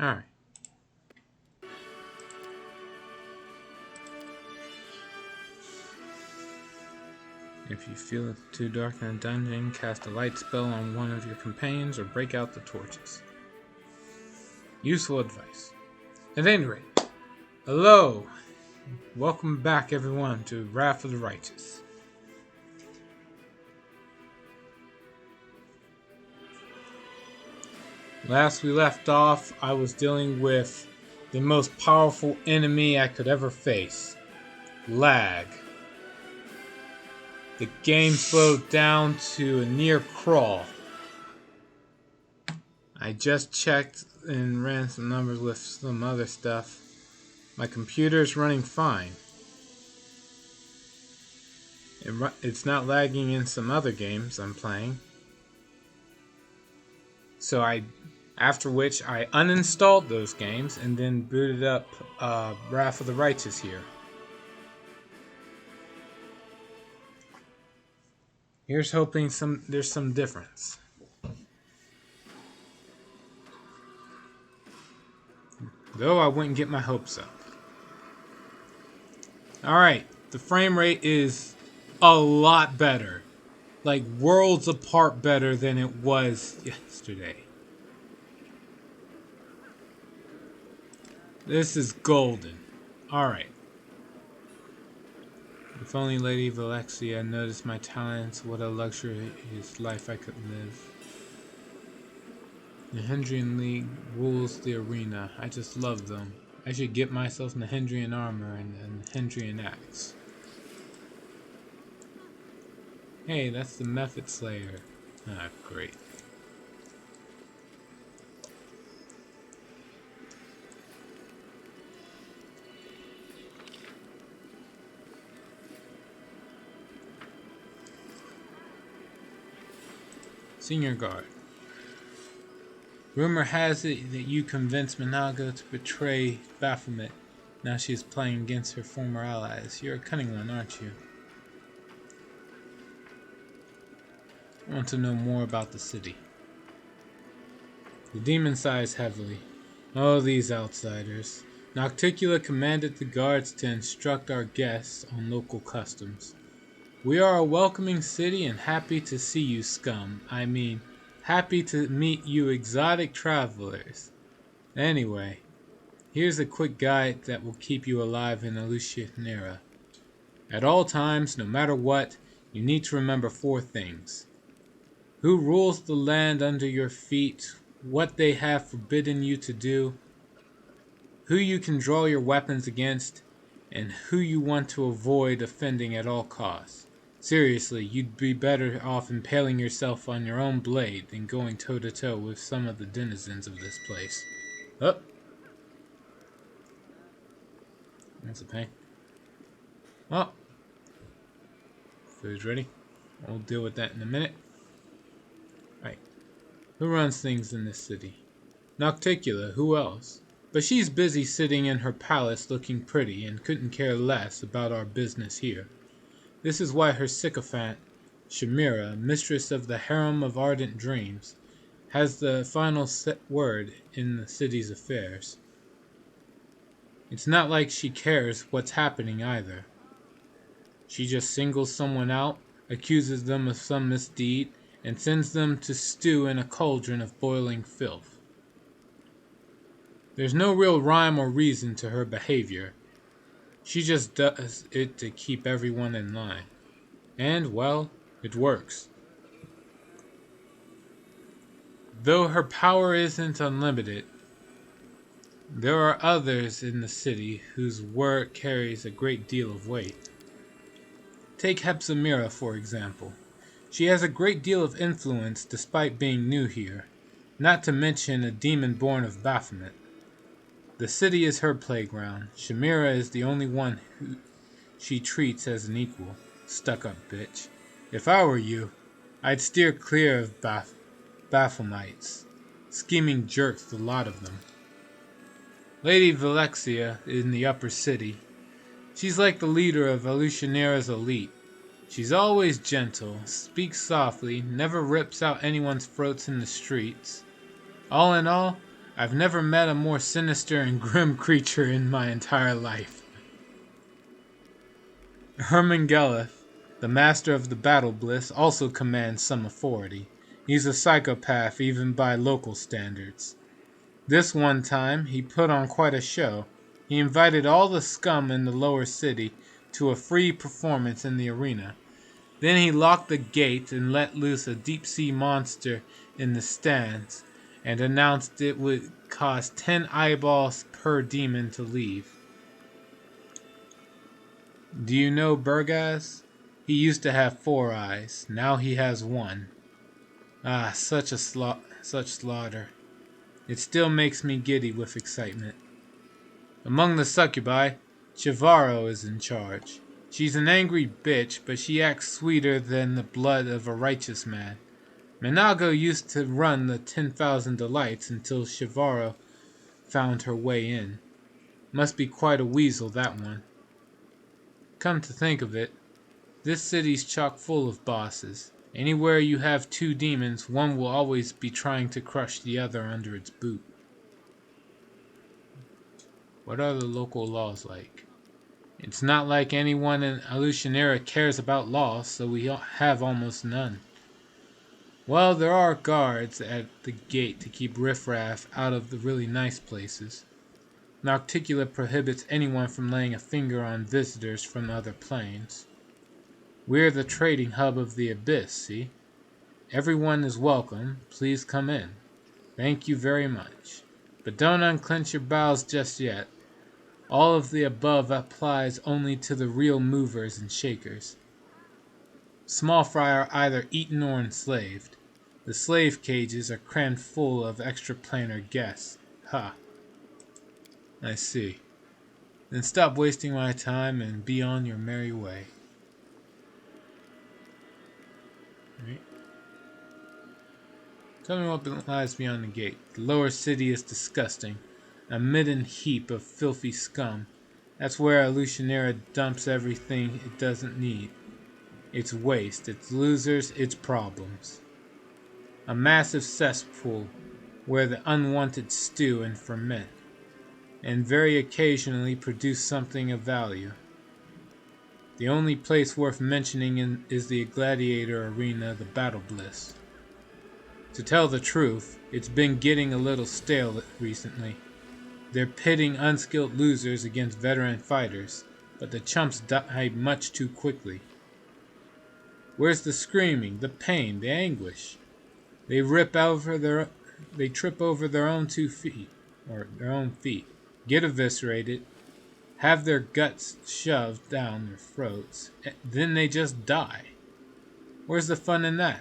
Alright. If you feel it's too dark in a dungeon, cast a light spell on one of your companions or break out the torches. Useful advice. At any rate, hello! Welcome back, everyone, to Wrath of the Righteous. Last we left off, I was dealing with the most powerful enemy I could ever face. Lag. The game slowed down to a near crawl. I just checked and ran some numbers with some other stuff. My computer's running fine. It's not lagging in some other games I'm playing. After which I uninstalled those games and then booted up Wrath of the Righteous here. Here's hoping there's some difference. Though I wouldn't get my hopes up. Alright, the frame rate is a lot better. Like worlds apart better than it was yesterday. This is golden. Alright. If only Lady Valexia noticed my talents, what a luxurious life I could live. Nahedrian League rules the arena. I just love them. I should get myself Nahedrian armor and a Nahedrian axe. Hey, that's the Method Slayer. Ah, great. Senior Guard. Rumor has it that you convinced Minago to betray Baphomet. Now she is playing against her former allies. You're a cunning one, aren't you? I want to know more about the city. The demon sighs heavily. Oh, these outsiders. Nocticula commanded the guards to instruct our guests on local customs. We are a welcoming city and happy to see you, scum. I mean, happy to meet you exotic travelers. Anyway, here's a quick guide that will keep you alive in Alucianera. At all times, no matter what, you need to remember 4 things. Who rules the land under your feet, what they have forbidden you to do, who you can draw your weapons against, and who you want to avoid offending at all costs. Seriously, you'd be better off impaling yourself on your own blade than going toe-to-toe with some of the denizens of this place. Oh! That's a pain. Oh! Food's ready. We'll deal with that in a minute. Right. Who runs things in this city? Nocticula, who else? But she's busy sitting in her palace looking pretty and couldn't care less about our business here. This is why her sycophant, Shamira, mistress of the harem of ardent dreams, has the final word in the city's affairs. It's not like she cares what's happening either. She just singles someone out, accuses them of some misdeed, and sends them to stew in a cauldron of boiling filth. There's no real rhyme or reason to her behavior. She just does it to keep everyone in line. And, well, it works. Though her power isn't unlimited, there are others in the city whose word carries a great deal of weight. Take Hepzibah, for example. She has a great deal of influence despite being new here, not to mention a demon born of Baphomet. The city is her playground. Shamira is the only one who she treats as an equal. Stuck-up bitch. If I were you, I'd steer clear of Baphometites. Scheming jerks, the lot of them. Lady Valexia in the upper city. She's like the leader of Alucianera's elite. She's always gentle, speaks softly, never rips out anyone's throats in the streets. All in all, I've never met a more sinister and grim creature in my entire life. Hermangeleth, the master of the Battle Bliss, also commands some authority. He's a psychopath even by local standards. This one time, he put on quite a show. He invited all the scum in the lower city to a free performance in the arena. Then he locked the gate and let loose a deep-sea monster in the stands and announced it would cost 10 eyeballs per demon to leave. Do you know Burgaz? He used to have 4 eyes. Now he has 1. Ah, such slaughter. It still makes me giddy with excitement. Among the succubi, Chivaro is in charge. She's an angry bitch, but she acts sweeter than the blood of a righteous man. Minago used to run the 10,000 Delights until Chivaro found her way in. Must be quite a weasel, that one. Come to think of it, this city's chock full of bosses. Anywhere you have 2 demons, one will always be trying to crush the other under its boot. What are the local laws like? It's not like anyone in Alucionera cares about laws, so we have almost none. Well, there are guards at the gate to keep riffraff out of the really nice places. Nocticula prohibits anyone from laying a finger on visitors from other planes. We're the trading hub of the Abyss, see? Everyone is welcome. Please come in. Thank you very much. But don't unclench your bowels just yet. All of the above applies only to the real movers and shakers. Small fry are either eaten or enslaved. The slave cages are crammed full of extraplanar guests. Ha. I see. Then stop wasting my time and be on your merry way. Right. Tell me what lies beyond the gate. The lower city is disgusting. A midden heap of filthy scum. That's where Alucionera dumps everything it doesn't need. It's waste, it's losers, it's problems. A massive cesspool where the unwanted stew and ferment, and very occasionally produce something of value. The only place worth mentioning is the gladiator arena, the Battle Bliss. To tell the truth, it's been getting a little stale recently. They're pitting unskilled losers against veteran fighters, but the chumps die much too quickly. Where's the screaming, the pain, the anguish? They trip over their own 2 feet, or their own feet, get eviscerated, have their guts shoved down their throats, then they just die. Where's the fun in that?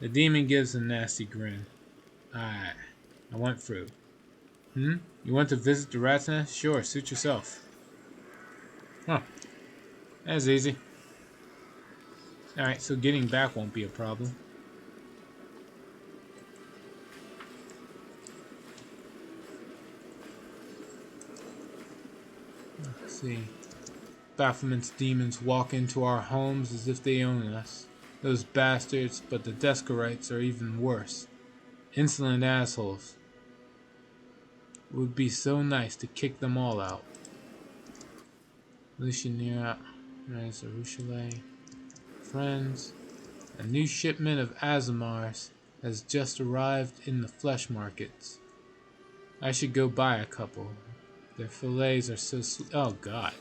The demon gives a nasty grin. I want fruit. You want to visit the rat's nest? Sure, suit yourself. Huh. That's easy. Alright, so getting back won't be a problem. Let's see. Baphomet's demons walk into our homes as if they own us. Those bastards, but the Descarites are even worse. Insolent assholes. It would be so nice to kick them all out. Lucianera, Rushale, friends. A new shipment of Azamars has just arrived in the flesh markets. I should go buy a couple. Their fillets are so sweet. Oh, God.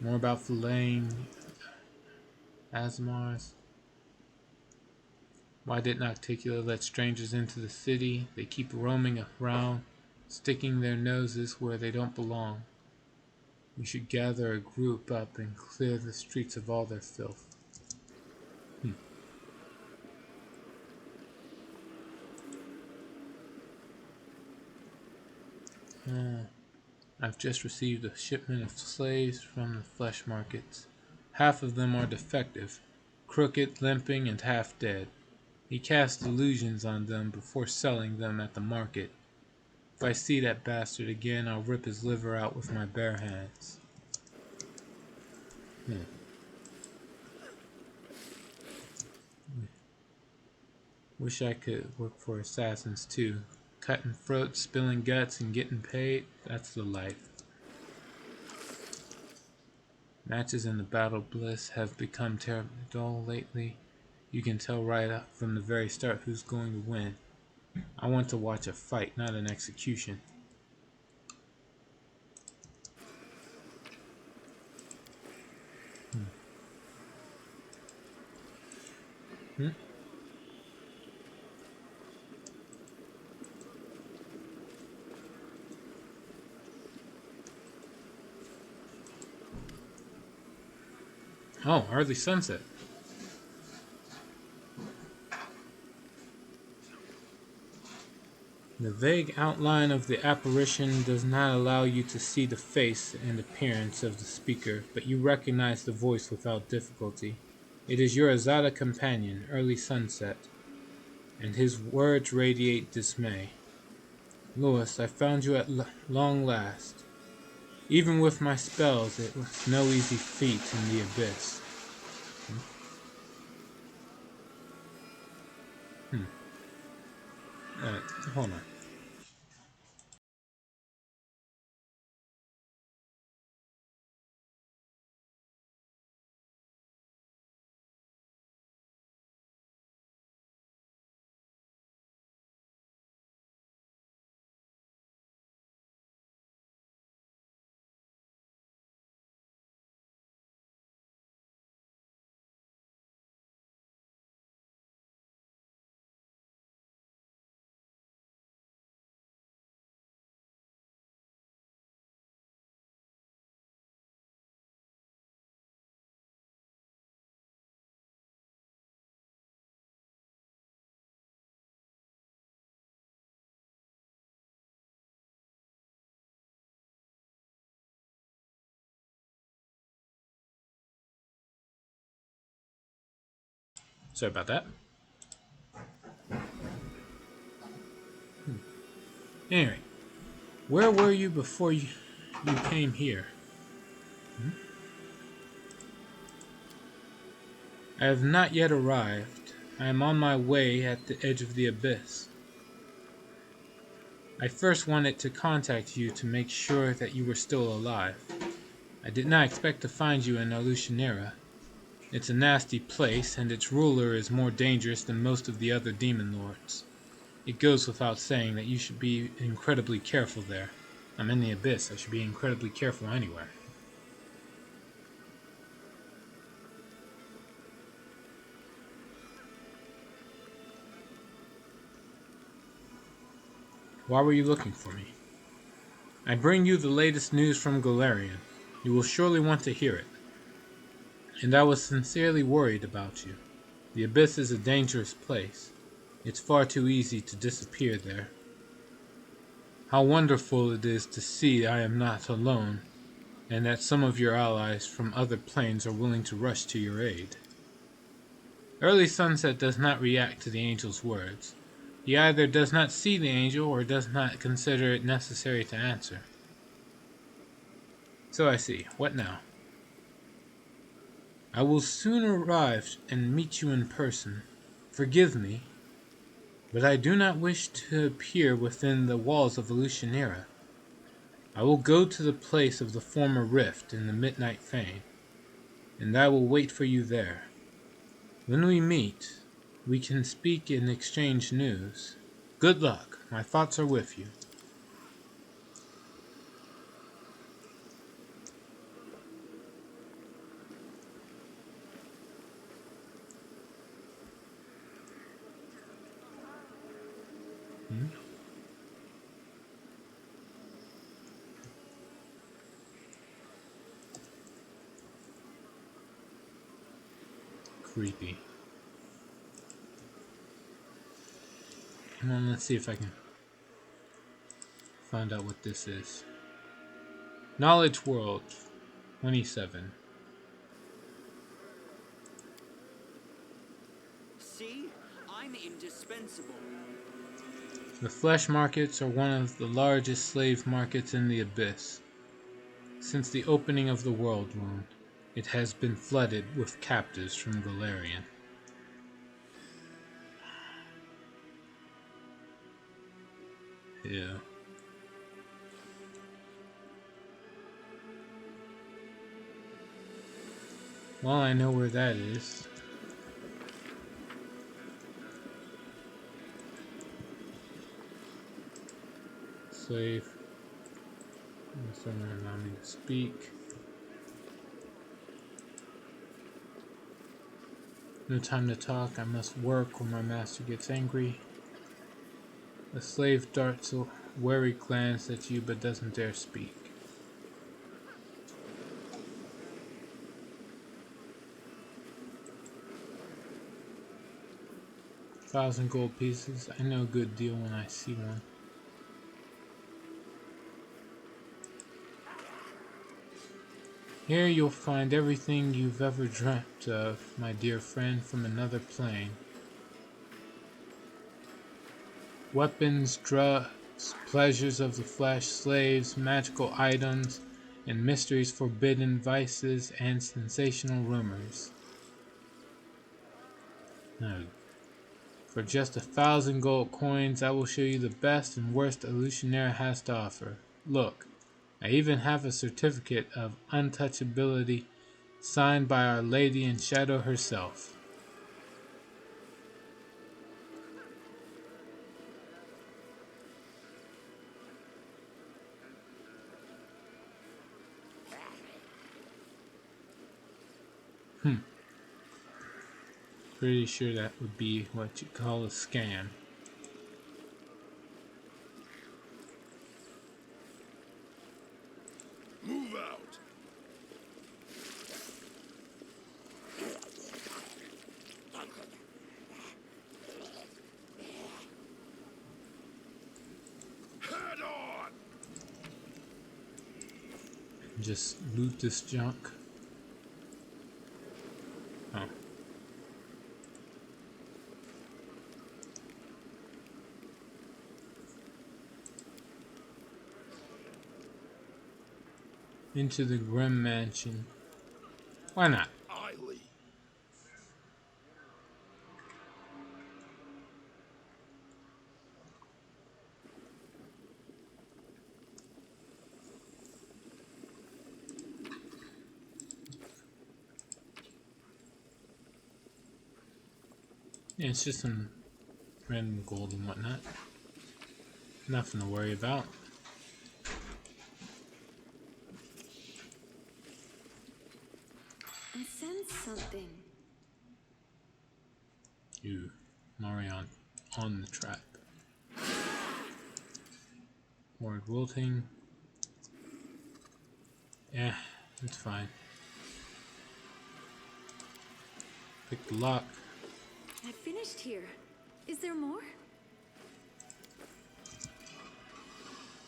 More about filleting Azamars. Why did Nocticula let strangers into the city? They keep roaming around, sticking their noses where they don't belong. We should gather a group up and clear the streets of all their filth. I've just received a shipment of slaves from the flesh markets. Half of them are defective, crooked, limping, and half dead. He casts illusions on them before selling them at the market. If I see that bastard again, I'll rip his liver out with my bare hands. Wish I could work for assassins too. Cutting throats, spilling guts, and getting paid. That's the life. Matches in the Battle Bliss have become terribly dull lately. You can tell right up from the very start who's going to win. I want to watch a fight, not an execution. Hmm? Oh, early sunset. The vague outline of the apparition does not allow you to see the face and appearance of the speaker, but you recognize the voice without difficulty. It is your Azada companion, Early Sunset, and his words radiate dismay. Louis, I found you at long last. Even with my spells, it was no easy feat in the abyss. Hmm. Hold on. Sorry about that. Anyway, where were you before you came here? I have not yet arrived. I am on my way at the edge of the abyss. I first wanted to contact you to make sure that you were still alive. I did not expect to find you in Alushanera. It's a nasty place, and its ruler is more dangerous than most of the other demon lords. It goes without saying that you should be incredibly careful there. I'm in the abyss. I should be incredibly careful anywhere. Why were you looking for me? I bring you the latest news from Golarion. You will surely want to hear it. And I was sincerely worried about you. The abyss is a dangerous place. It's far too easy to disappear there. How wonderful it is to see I am not alone, and that some of your allies from other planes are willing to rush to your aid. Early Sunset does not react to the angel's words. He either does not see the angel or does not consider it necessary to answer. So I see. What now? I will soon arrive and meet you in person. Forgive me, but I do not wish to appear within the walls of Alushanera. I will go to the place of the former rift in the Midnight Fane, and I will wait for you there. When we meet, we can speak and exchange news. Good luck. My thoughts are with you. Hmm? Creepy. Come on, let's see if I can find out what this is. Knowledge World 27. See? I'm indispensable. The flesh markets are one of the largest slave markets in the abyss. Since the opening of the World Wound, it has been flooded with captives from Golarion. Yeah. Well, I know where that is. Save. Someone allow me to speak. No time to talk. I must work or my master gets angry. The slave darts a wary glance at you but doesn't dare speak. $1,000 gold pieces. I know a good deal when I see one. Here you'll find everything you've ever dreamt of, my dear friend from another plane. Weapons, drugs, pleasures of the flesh, slaves, magical items, and mysteries forbidden, vices, and sensational rumors. Now, for just 1,000 gold coins, I will show you the best and worst Illusionaire has to offer. Look, I even have a certificate of untouchability signed by Our Lady in Shadow herself. Pretty sure that would be what you call a scam. Move out. Head on. Just loot this junk. Oh. Into the Grim Mansion. Why not? I lead. Yeah, it's just some random gold and whatnot. Nothing to worry about. I sense something. You, Marion, on the trap. Ward wilting. Yeah, it's fine. Pick the lock. I finished here. Is there more?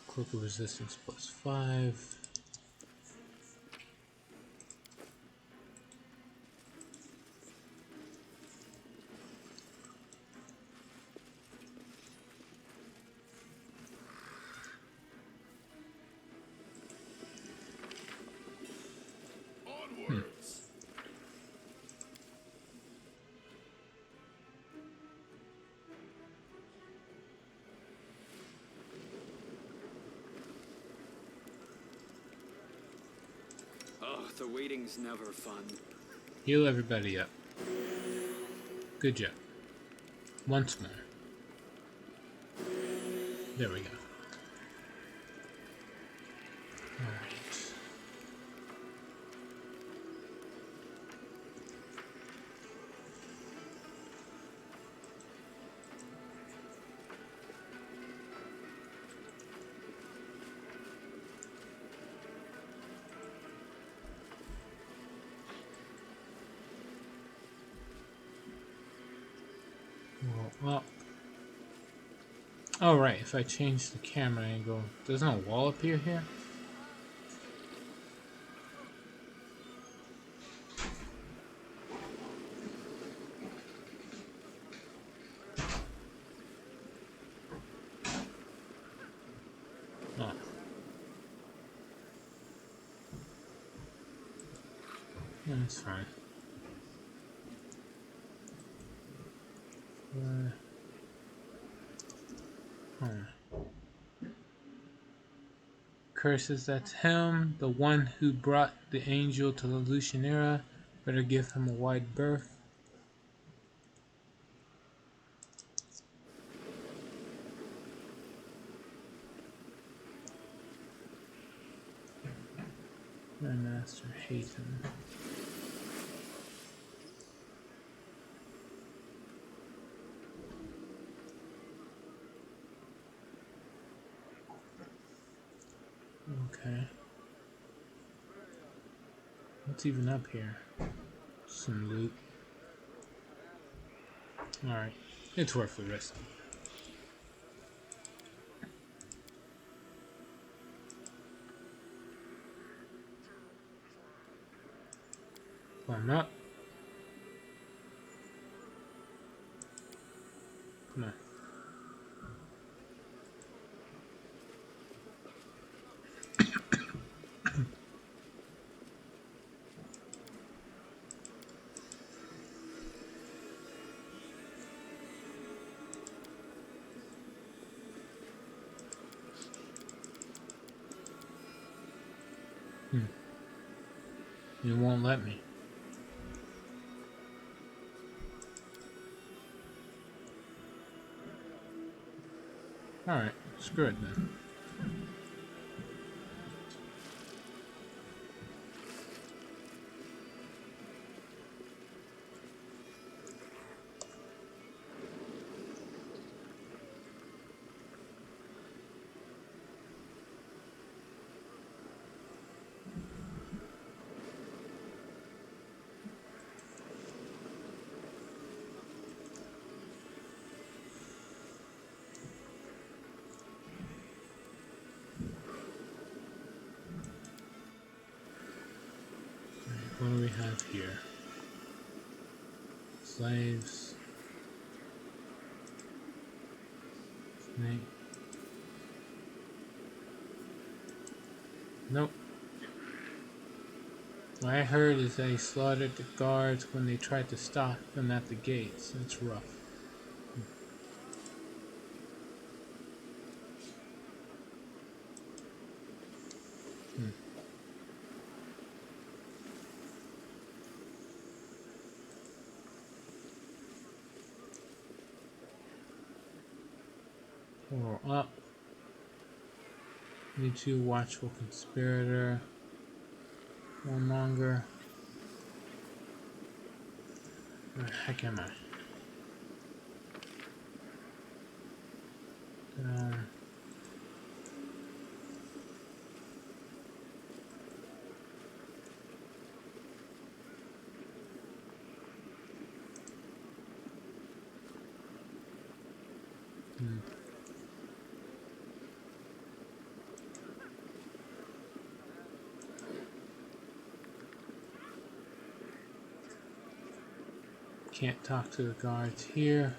Cloak of resistance +5. Onwards. Oh, the waiting's never fun. Heal everybody up. Good job. Once more. There we go. Alright. Well, up. Oh, right. If I change the camera angle, doesn't a wall appear here? Oh. That's fine. Huh. curses, that's him. The one who brought the angel to the Lucianera. Better give him a wide berth. My master hates him. Okay. What's even up here? Some loot. Alright. It's worth the risk. Climb up. Come on. It won't let me. Alright, screw it then. What do we have here? Slaves. Snake. Nope. What I heard is they slaughtered the guards when they tried to stop them at the gates. It's rough. Or up. Need to watchful conspirator. One longer. Where the heck am I? Down. Can't talk to the guards here.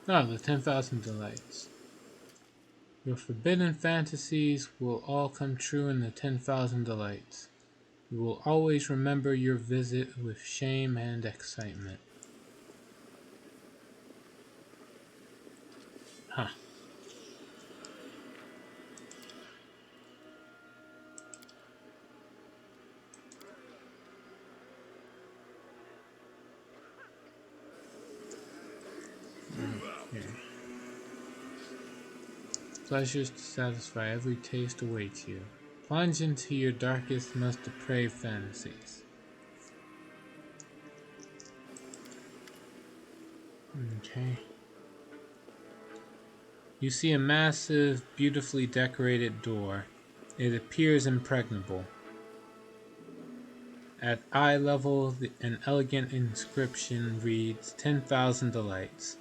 Oh, the 10,000 delights. Your forbidden fantasies will all come true in the 10,000 delights. You will always remember your visit with shame and excitement. Huh. Okay. Pleasures to satisfy every taste awaits you. Plunge into your darkest, most depraved fantasies. Okay. You see a massive, beautifully decorated door. It appears impregnable. At eye level, an elegant inscription reads 10,000 delights.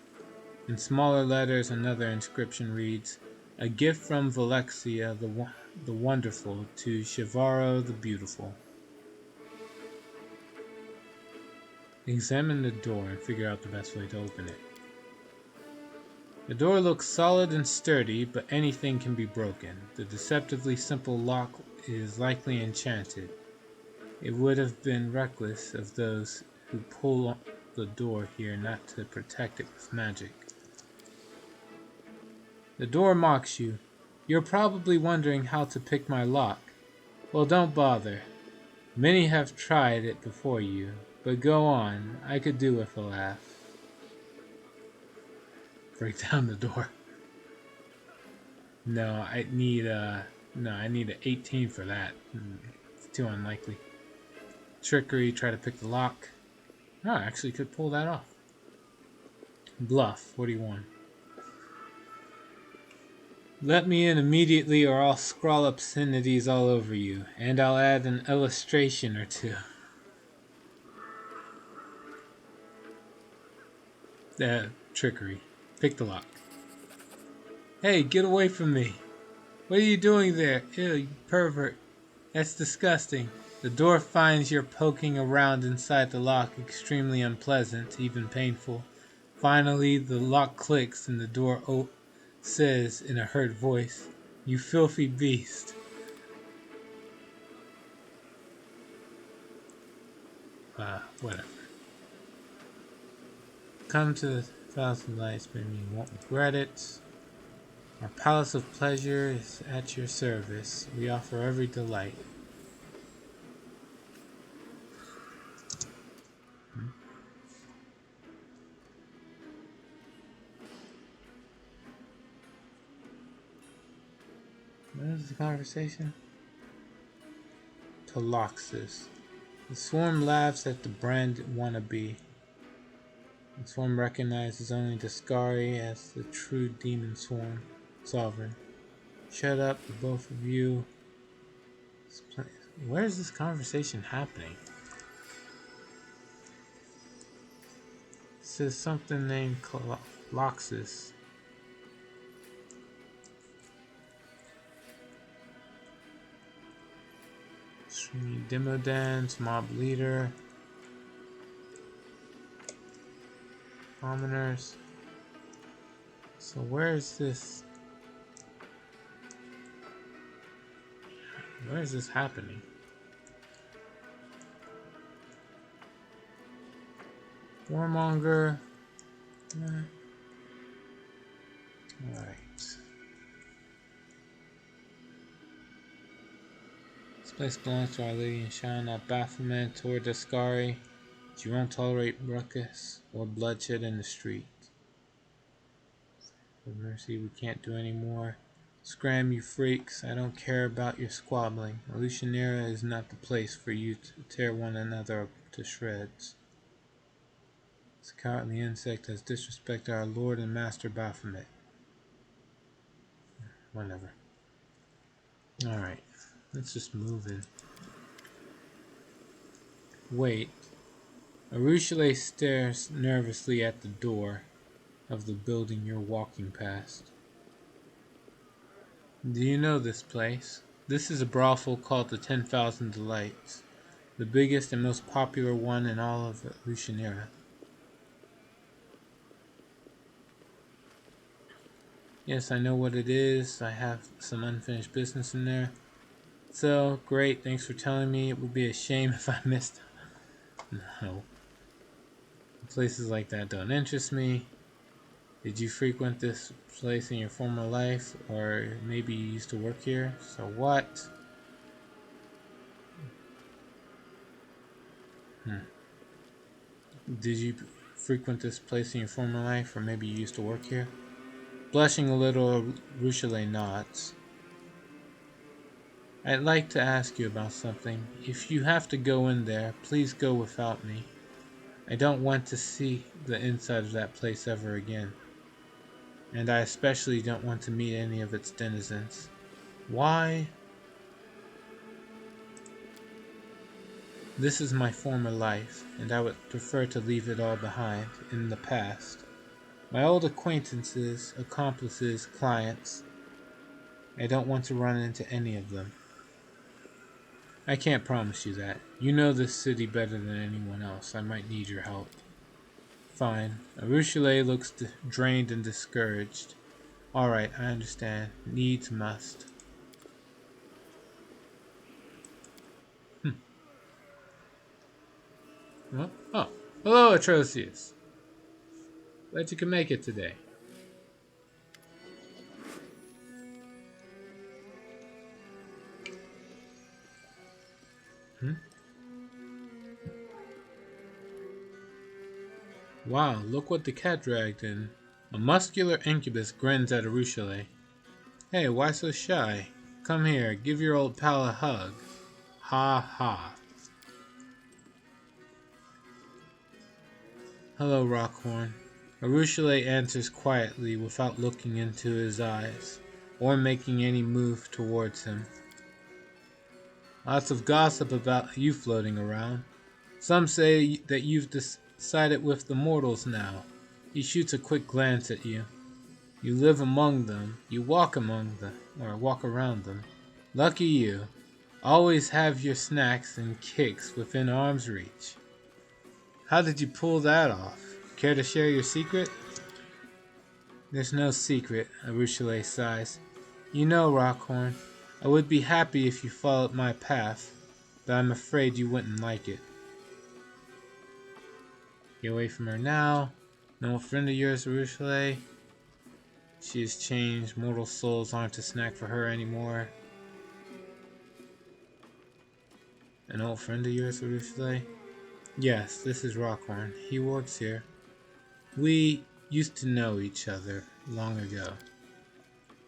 In smaller letters, another inscription reads, "A gift from Valexia the Wonderful to Shivaro the Beautiful." Examine the door and figure out the best way to open it. The door looks solid and sturdy, but anything can be broken. The deceptively simple lock is likely enchanted. It would have been reckless of those who pull the door here not to protect it with magic. The door mocks you. You're probably wondering how to pick my lock. Well, don't bother. Many have tried it before you, but go on. I could do with a laugh. Break down the door. No, I need an 18 for that. It's too unlikely. Trickery, try to pick the lock. Oh, I actually could pull that off. Bluff, 41. Let me in immediately or I'll scrawl obscenities all over you, and I'll add an illustration or two. Trickery. Pick the lock. Hey, get away from me. What are you doing there? Ew, you pervert. That's disgusting. The door finds you're poking around inside the lock extremely unpleasant, even painful. Finally, the lock clicks and the door says in a hurt voice, "You filthy beast." Whatever. Come to the Thousand Lights, maybe you won't regret it. Our palace of pleasure is at your service. We offer every delight. What is the conversation? Toloxis. The swarm laughs at the brand wannabe. The swarm recognizes only Daskari as the true demon swarm sovereign. Shut up, the both of you. Where is this conversation happening? It says something named Toloxis. Demo dance, mob leader, commoners. So where is this? Where is this happening? Warmonger. Alright. This place belongs to Our Lady in Shine at Baphomet or Daskari. She won't tolerate ruckus or bloodshed in the street. For mercy, we can't do any more. Scram, you freaks. I don't care about your squabbling. Elutionera is not the place for you to tear one another to shreds. This cowardly insect has disrespected our Lord and Master Baphomet. Whatever. Alright. Let's just move in. Wait. Arushale stares nervously at the door of the building you're walking past. Do you know this place? This is a brothel called the 10,000 Delights, the biggest and most popular one in all of Elutionera. Yes, I know what it is. I have some unfinished business in there. So, great, thanks for telling me. It would be a shame if I missed. No. Places like that don't interest me. Did you frequent this place in your former life? Or maybe you used to work here? So what? Did you frequent this place in your former life? Or maybe you used to work here? Blushing a little, Arushale nods. I'd like to ask you about something. If you have to go in there, please go without me. I don't want to see the inside of that place ever again. And I especially don't want to meet any of its denizens. Why? This is my former life, and I would prefer to leave it all behind, in the past. My old acquaintances, accomplices, clients. I don't want to run into any of them. I can't promise you that. You know this city better than anyone else. I might need your help. Fine. Arushale looks drained and discouraged. Alright, I understand. Needs must. Oh. Hello, Atrocious. Glad you can make it today. Wow, look what the cat dragged in. A muscular incubus grins at Arushale. Hey, why so shy? Come here, give your old pal a hug. Ha ha. Hello, Rockhorn. Arushale answers quietly without looking into his eyes, or making any move towards him. Lots of gossip about you floating around. Some say that you've sided with the mortals now. He shoots a quick glance at you. You live among them. You walk among them, or walk around them. Lucky you. Always have your snacks and kicks within arm's reach. How did you pull that off? Care to share your secret? There's no secret, Arushale sighs. You know, Rockhorn, I would be happy if you followed my path, but I'm afraid you wouldn't like it. Get away from her now. No friend of yours, Arushale. She has changed. Mortal souls aren't a snack for her anymore. An old friend of yours, Arushale? Yes, this is Rockhorn. He works here. We used to know each other long ago.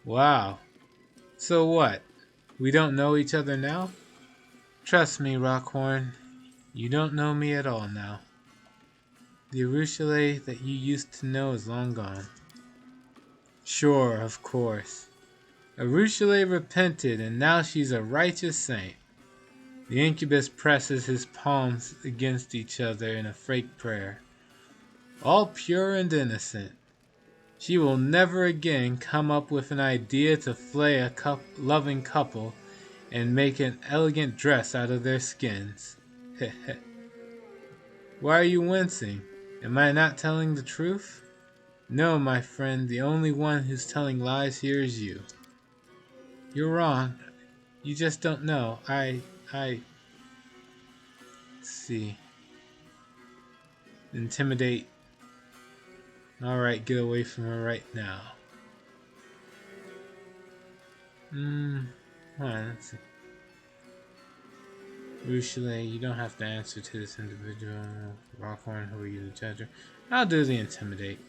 Wow. So what? We don't know each other now? Trust me, Rockhorn. You don't know me at all now. The Arushale that you used to know is long gone. Sure, of course. Arushale repented and now she's a righteous saint. The incubus presses his palms against each other in a fake prayer. All pure and innocent. She will never again come up with an idea to flay a loving couple and make an elegant dress out of their skins. Why are you wincing? Am I not telling the truth? No, my friend, the only one who's telling lies here is you. You're wrong. You just don't know. Let's see. Intimidate. Alright, get away from her right now. Hold on, let's see. Arushale, you don't have to answer to this individual. Rockhorn, who are you, the judge? I'll do the intimidate.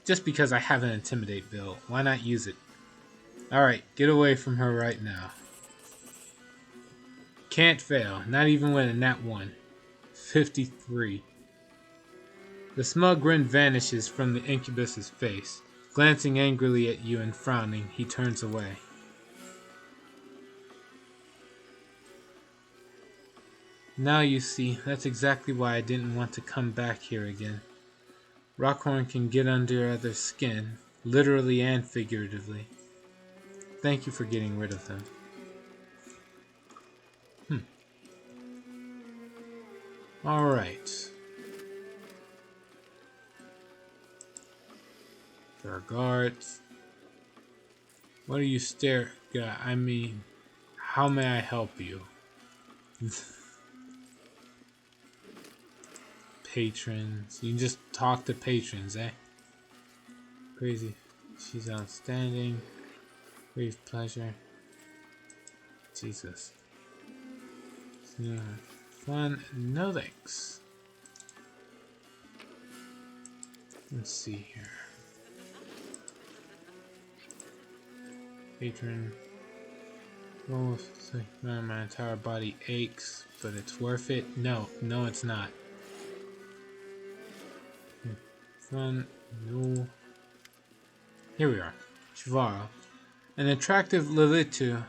Just because I have an intimidate bill, why not use it? Alright, get away from her right now. Can't fail, not even with a nat 1. 53. The smug grin vanishes from the incubus's face. Glancing angrily at you and frowning, he turns away. Now you see, that's exactly why I didn't want to come back here again. Rockhorn can get under others' skin, literally and figuratively. Thank you for getting rid of them. Alright. There are guards. What are you staring at? I mean, how may I help you? Patrons. You can just talk to patrons, eh? Crazy. She's outstanding. Grave pleasure. Jesus. Yeah. Fun. No thanks. Let's see here. Patron. Oh, it's like, man, my entire body aches, but it's worth it. No, it's not. Fun. No. Here we are. Shivaro. An attractive Lilitu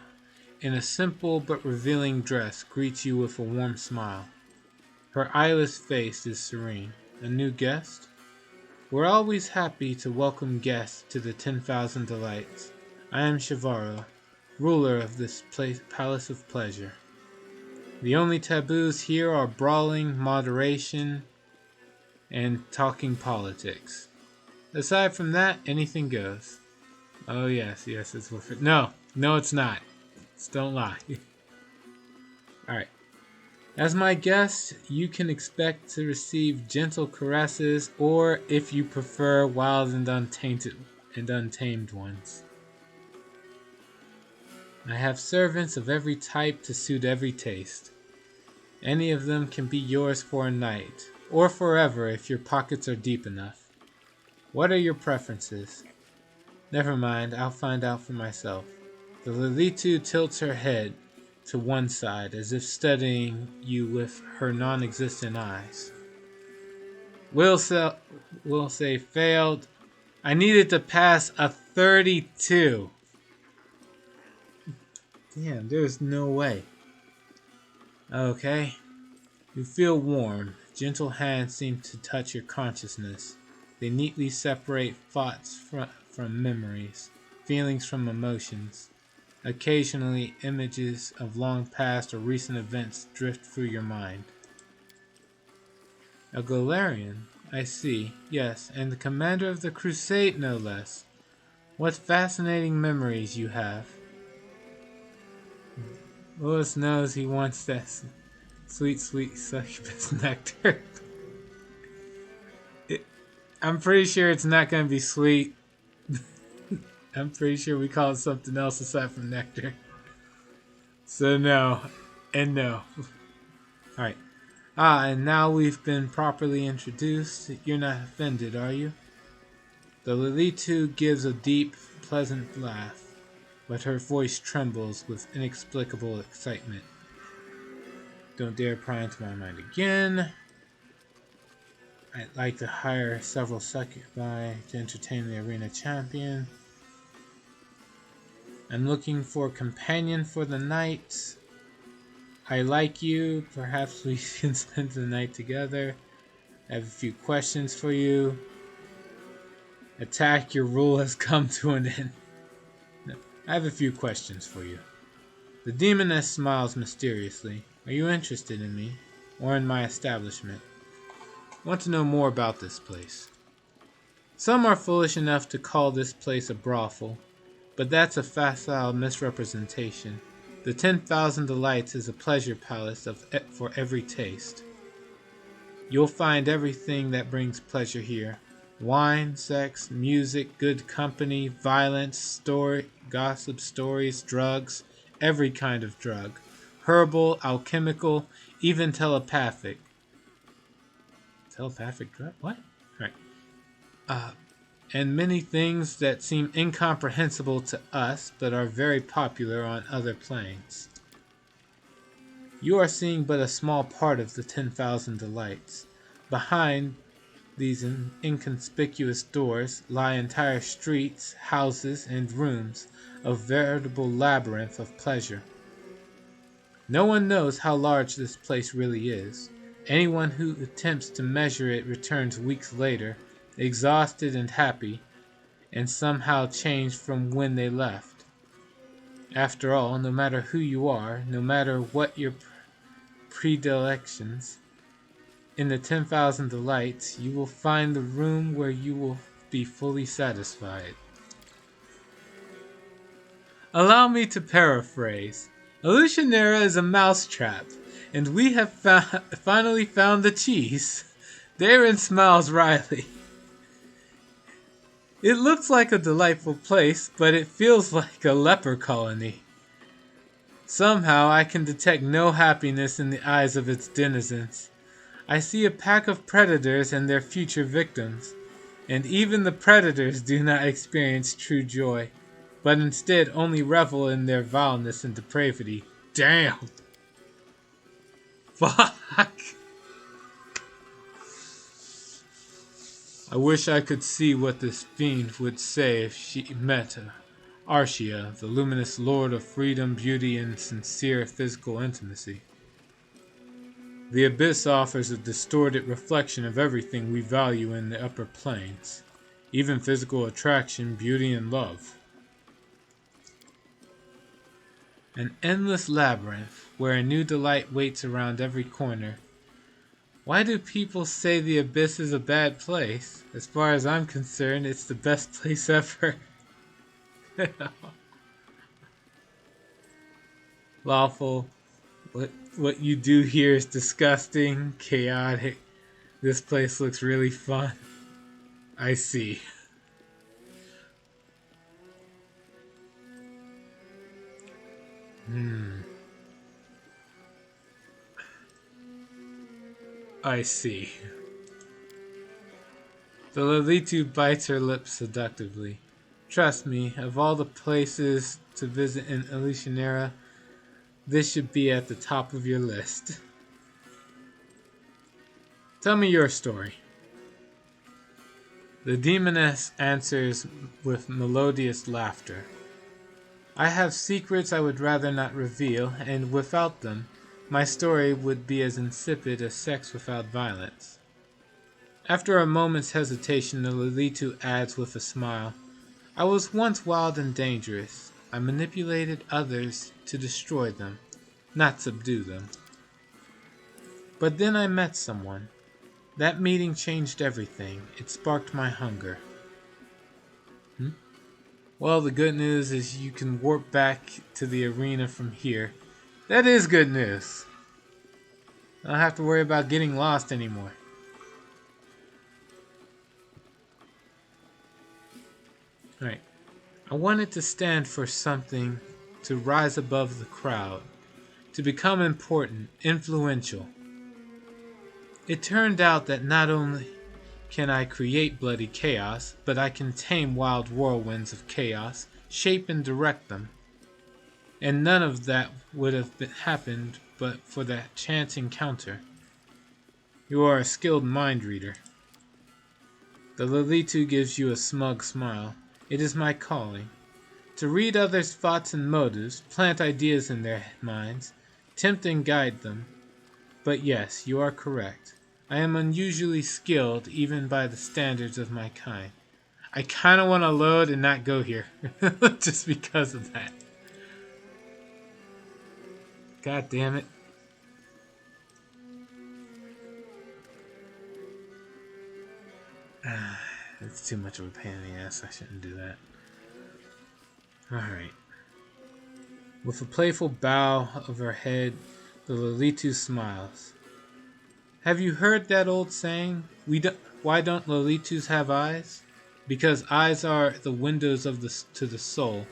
in a simple but revealing dress greets you with a warm smile. Her eyeless face is serene. A new guest? We're always happy to welcome guests to the 10,000 Delights. I am Shivaro, ruler of this palace of pleasure. The only taboos here are brawling, moderation, and talking politics. Aside from that, anything goes. Oh yes, it's worth it. No, it's not. Just don't lie. Alright. As my guest, you can expect to receive gentle caresses, or if you prefer, wild and untamed ones. I have servants of every type to suit every taste. Any of them can be yours for a night, or forever if your pockets are deep enough. What are your preferences? Never mind, I'll find out for myself. The Lilitu tilts her head to one side, as if studying you with her non-existent eyes. Will say failed. I needed to pass a 32. Damn, there's no way. Okay. You feel warm. Gentle hands seem to touch your consciousness. They neatly separate thoughts from memories, feelings from emotions. Occasionally, images of long past or recent events drift through your mind. A Golarion, I see, yes, and the commander of the Crusade, no less. What fascinating memories you have. Willis knows he wants that sweet succubus nectar. I'm pretty sure it's not going to be sweet. I'm pretty sure we call it something else aside from nectar. So no, and no. Alright. And now we've been properly introduced. You're not offended, are you? The Lilitu gives a deep, pleasant laugh, but her voice trembles with inexplicable excitement. Don't dare pry into my mind again. I'd like to hire several succubi to entertain the arena champion. I'm looking for a companion for the night. I like you. Perhaps we can spend the night together. I have a few questions for you. Attack, your rule has come to an end. No, I have a few questions for you. The demoness smiles mysteriously. Are you interested in me? Or in my establishment? Want to know more about this place. Some are foolish enough to call this place a brothel, but that's a facile misrepresentation. The 10,000 Delights is a pleasure palace for every taste. You'll find everything that brings pleasure here. Wine, sex, music, good company, violence, gossip, stories, drugs, every kind of drug. Herbal, alchemical, even telepathic. Telepathic drug? What? Alright. And many things that seem incomprehensible to us, but are very popular on other planes. You are seeing but a small part of the 10,000 Delights. Behind these inconspicuous doors lie entire streets, houses, and rooms, a veritable labyrinth of pleasure. No one knows how large this place really is. Anyone who attempts to measure it returns weeks later, exhausted and happy, and somehow changed from when they left. After all, no matter who you are, no matter what your predilections, in the 10,000 Delights, you will find the room where you will be fully satisfied. Allow me to paraphrase. Illusionera is a mousetrap, and we have finally found the cheese. Darren smiles wryly. It looks like a delightful place, but it feels like a leper colony. Somehow I can detect no happiness in the eyes of its denizens. I see a pack of predators and their future victims, and even the predators do not experience true joy, but instead only revel in their vileness and depravity. Damn! Fuck! I wish I could see what this fiend would say if she met Arshia, the luminous lord of freedom, beauty, and sincere physical intimacy. The Abyss offers a distorted reflection of everything we value in the upper planes, even physical attraction, beauty, and love. An endless labyrinth, where a new delight waits around every corner. Why do people say the Abyss is a bad place? As far as I'm concerned, it's the best place ever. Lawful, what you do here is disgusting, chaotic. This place looks really fun. I see. I see. The Lilitu bites her lips seductively. Trust me, of all the places to visit in Elysianera, this should be at the top of your list. Tell me your story. The demoness answers with melodious laughter. I have secrets I would rather not reveal, and without them, my story would be as insipid as sex without violence. After a moment's hesitation, the Lilitu adds with a smile, I was once wild and dangerous. I manipulated others to destroy them, not subdue them. But then I met someone. That meeting changed everything. It sparked my hunger. Well, the good news is you can warp back to the arena from here. That is good news. I don't have to worry about getting lost anymore. Alright. I wanted to stand for something, to rise above the crowd, to become important, influential. It turned out that not only can I create bloody chaos, but I can tame wild whirlwinds of chaos, shape and direct them. And none of that would have happened but for that chance encounter. You are a skilled mind reader. The Lilitu gives you a smug smile. It is my calling. To read others' thoughts and motives, plant ideas in their minds, tempt and guide them. But yes, you are correct. I am unusually skilled even by the standards of my kind. I kind of want to load and not go here. Just because of that. God damn it. It's too much of a pain in the ass. I shouldn't do that. Alright. With a playful bow of her head, the Lilitu smiles. Have you heard that old saying? Why don't Lilitus have eyes? Because eyes are the windows to the soul,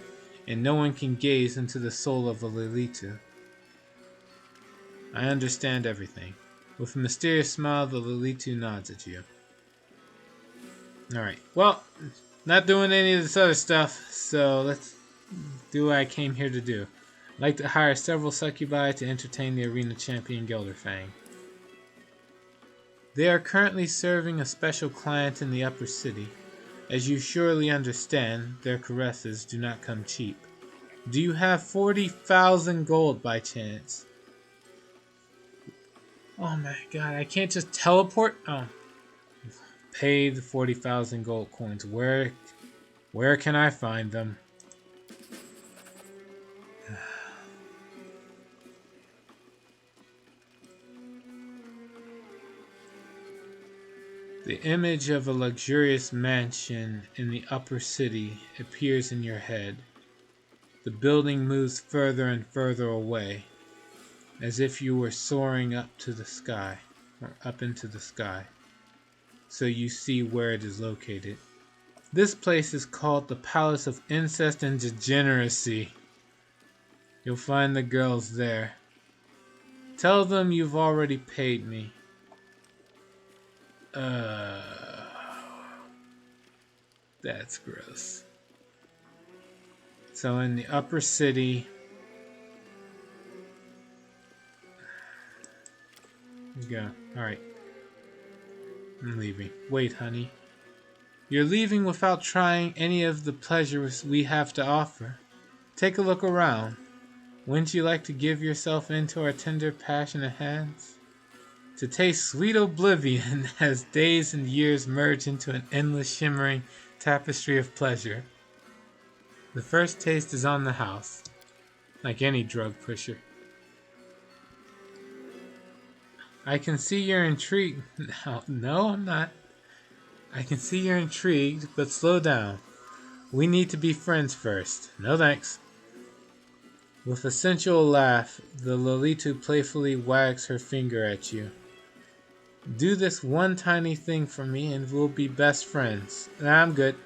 and no one can gaze into the soul of a Lilitu. I understand everything. With a mysterious smile, the Lilitu nods at you. Alright, well, not doing any of this other stuff, so let's do what I came here to do. I'd like to hire several succubi to entertain the arena champion Gelderfang. They are currently serving a special client in the upper city. As you surely understand, their caresses do not come cheap. Do you have 40,000 gold by chance? Oh my god, I can't just teleport? Oh. Pay the 40,000 gold coins. Where can I find them? The image of a luxurious mansion in the upper city appears in your head. The building moves further and further away, as if you were soaring up to the sky, or up into the sky. So you see where it is located. This place is called the Palace of Incest and Degeneracy. You'll find the girls there. Tell them you've already paid me. That's gross. So in the upper city, you go. Alright. I'm leaving. Wait, honey. You're leaving without trying any of the pleasures we have to offer. Take a look around. Wouldn't you like to give yourself into our tender, passionate hands? To taste sweet oblivion as days and years merge into an endless shimmering tapestry of pleasure. The first taste is on the house, like any drug pusher. I can see you're intrigued. No, I'm not. I can see you're intrigued, but slow down. We need to be friends first. No thanks. With a sensual laugh, the Lolitu playfully wags her finger at you. Do this one tiny thing for me and we'll be best friends. Nah, I'm good.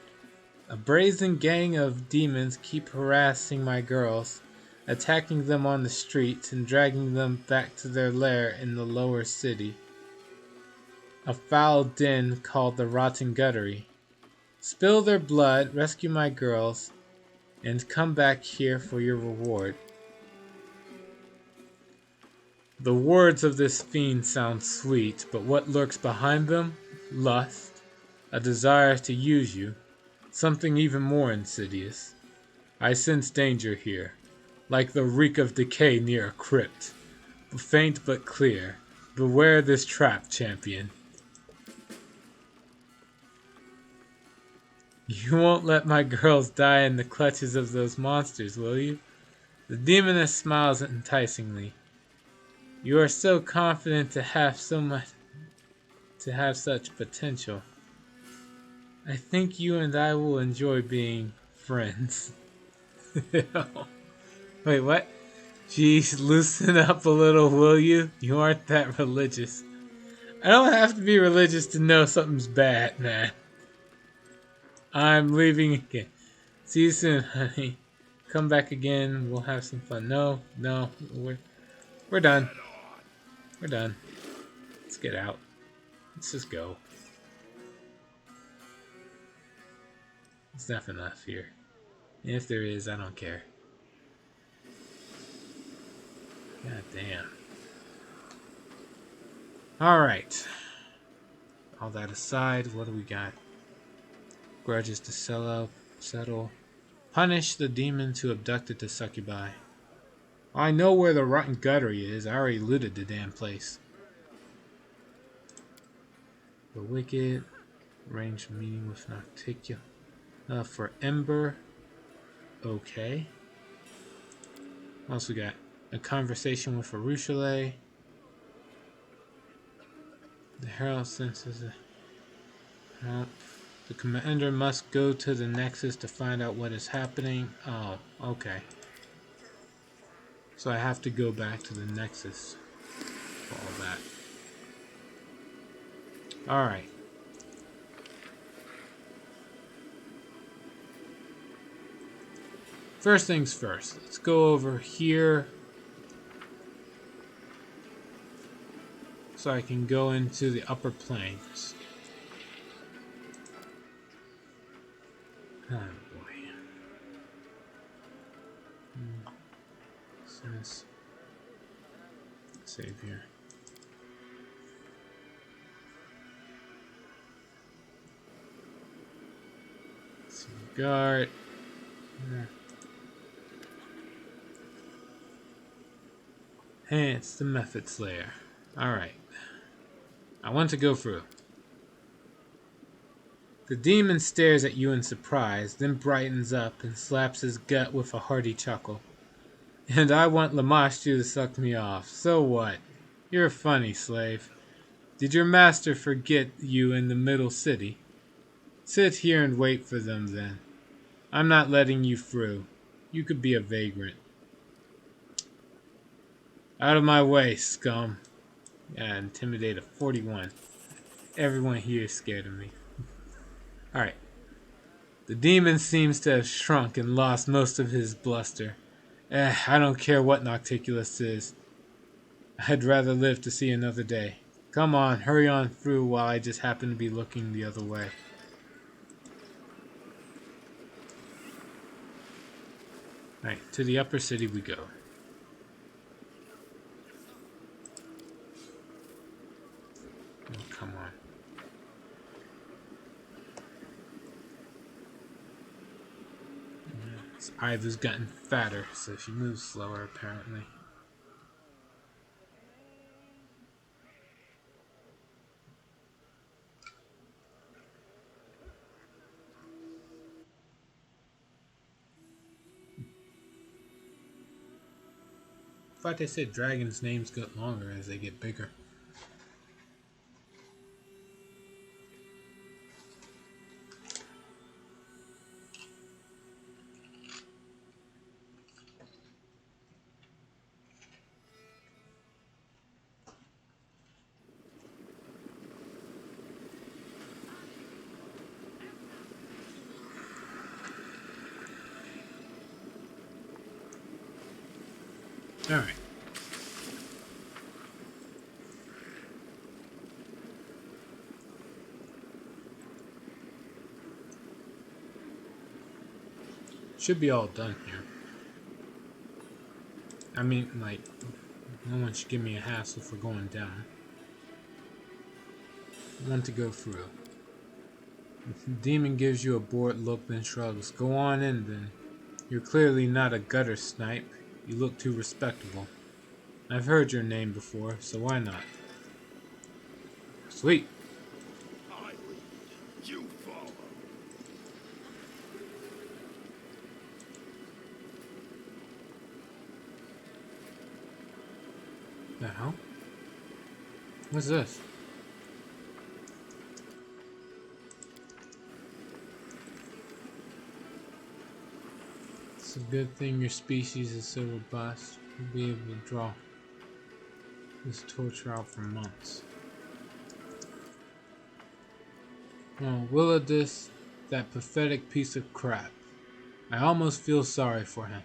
A brazen gang of demons keep harassing my girls, attacking them on the streets and dragging them back to their lair in the lower city. A foul den called the Rotten Guttery. Spill their blood, rescue my girls, and come back here for your reward. The words of this fiend sound sweet, but what lurks behind them? Lust, a desire to use you, something even more insidious. I sense danger here, like the reek of decay near a crypt. Faint but clear. Beware this trap, champion. You won't let my girls die in the clutches of those monsters, will you? The demoness smiles enticingly. You are so confident to have such potential. I think you and I will enjoy being friends. Wait, what? Jeez, loosen up a little, will you? You aren't that religious. I don't have to be religious to know something's bad, man. I'm leaving again. See you soon, honey. Come back again. We'll have some fun. No, we're done. We're done. Let's get out. Let's just go. There's nothing left here. And if there is, I don't care. God damn. Alright. All that aside, what do we got? Grudges to settle. Punish the demons who abducted the succubi. I know where the Rotten Guttery is. I already looted the damn place. The Wicked. Arrange meeting with Nocticula. For Ember. Okay. What else we got? A conversation with Arushale. The Herald senses help. The commander must go to the Nexus to find out what is happening. Oh, okay. So I have to go back to the Nexus for all that. Alright. First things first. Let's go over here. So I can go into the upper planes. Oh boy. Says save here. See guard. Hey, it's the Method Slayer. Alright. I want to go through. The demon stares at you in surprise, then brightens up and slaps his gut with a hearty chuckle. And I want Lamashtu to suck me off. So what? You're funny, slave. Did your master forget you in the middle city? Sit here and wait for them then. I'm not letting you through. You could be a vagrant. Out of my way, scum. Yeah, intimidate a 41. Everyone here is scared of me. Alright. The demon seems to have shrunk and lost most of his bluster. I don't care what Nocticulus is. I'd rather live to see another day. Come on, hurry on through while I just happen to be looking the other way. Alright, to the upper city we go. Oh, come on. Iva's gotten fatter, so she moves slower apparently. I thought they said dragons' names get longer as they get bigger. Alright. Should be all done here. I mean, like, no one should give me a hassle for going down. I want to go through. If the demon gives you a bored look, then shrugs. Go on in, then. You're clearly not a gutter snipe. You look too respectable. I've heard your name before, so why not? Sweet. I lead. You follow. The hell? What's this? It's a good thing your species is so robust. You'll be able to draw this torture out for months. Oh, Willidus, that pathetic piece of crap. I almost feel sorry for him.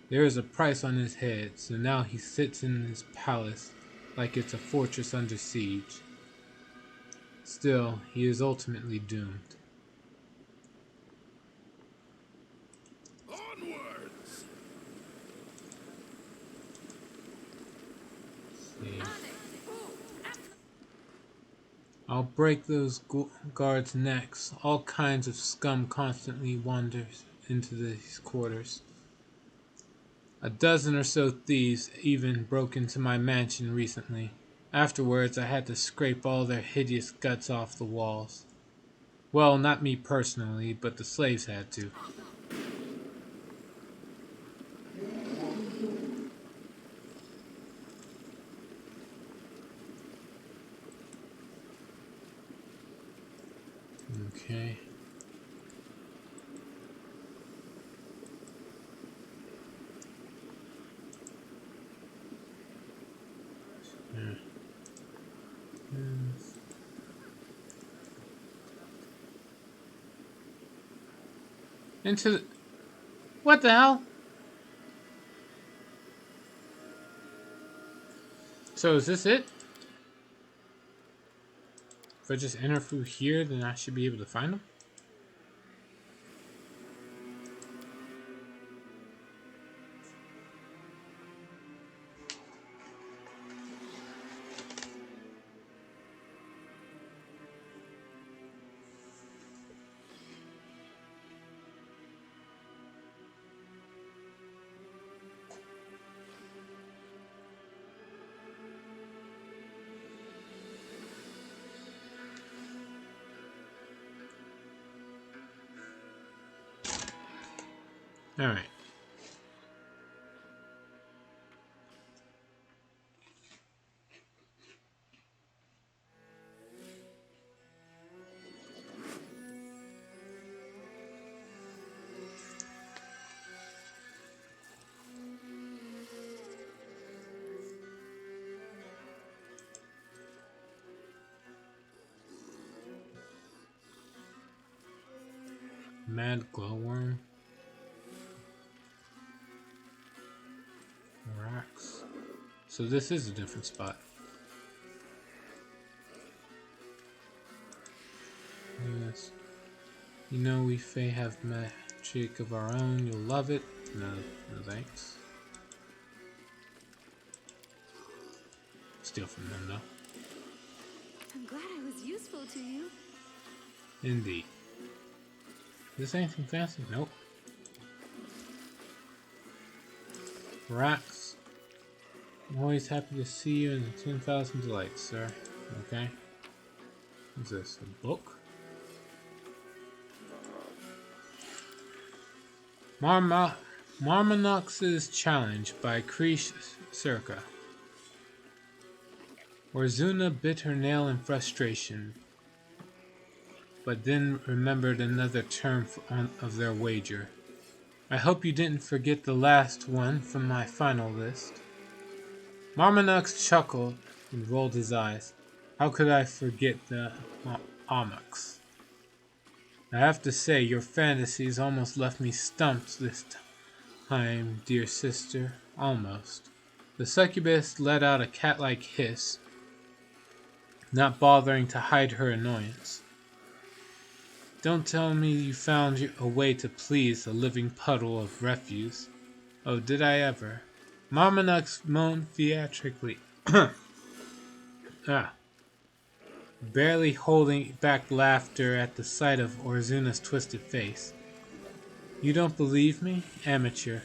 There is a price on his head, so now he sits in his palace like it's a fortress under siege. Still, he is ultimately doomed. Onwards! See. I'll break those guards' necks. All kinds of scum constantly wanders into these quarters. A dozen or so thieves even broke into my mansion recently. Afterwards, I had to scrape all their hideous guts off the walls. Well, not me personally, but the slaves had to. Okay. Into the... What the hell? So is this it? If I just enter through here, then I should be able to find them? Alright. Mad glowworm. Rocks. So this is a different spot. Yes. You know we Fae have magic of our own. You'll love it. No, no thanks. Steal from them though. I'm glad I was useful to you. Indeed. Is this anything fancy? Nope. Rocks. I'm always happy to see you in the 10,000 delights, sir. Okay. What's this? A book? Marmonox's Challenge by Krish Circa. Orzuna bit her nail in frustration, but then remembered another term of their wager. I hope you didn't forget the last one from my final list. Marmonox chuckled and rolled his eyes. How could I forget the Omox? I have to say, your fantasies almost left me stumped this time, dear sister. Almost. The succubus let out a cat-like hiss, not bothering to hide her annoyance. Don't tell me you found a way to please a living puddle of refuse. Oh, did I ever? Marmonux moaned theatrically. Barely holding back laughter at the sight of Orzuna's twisted face. You don't believe me? Amateur.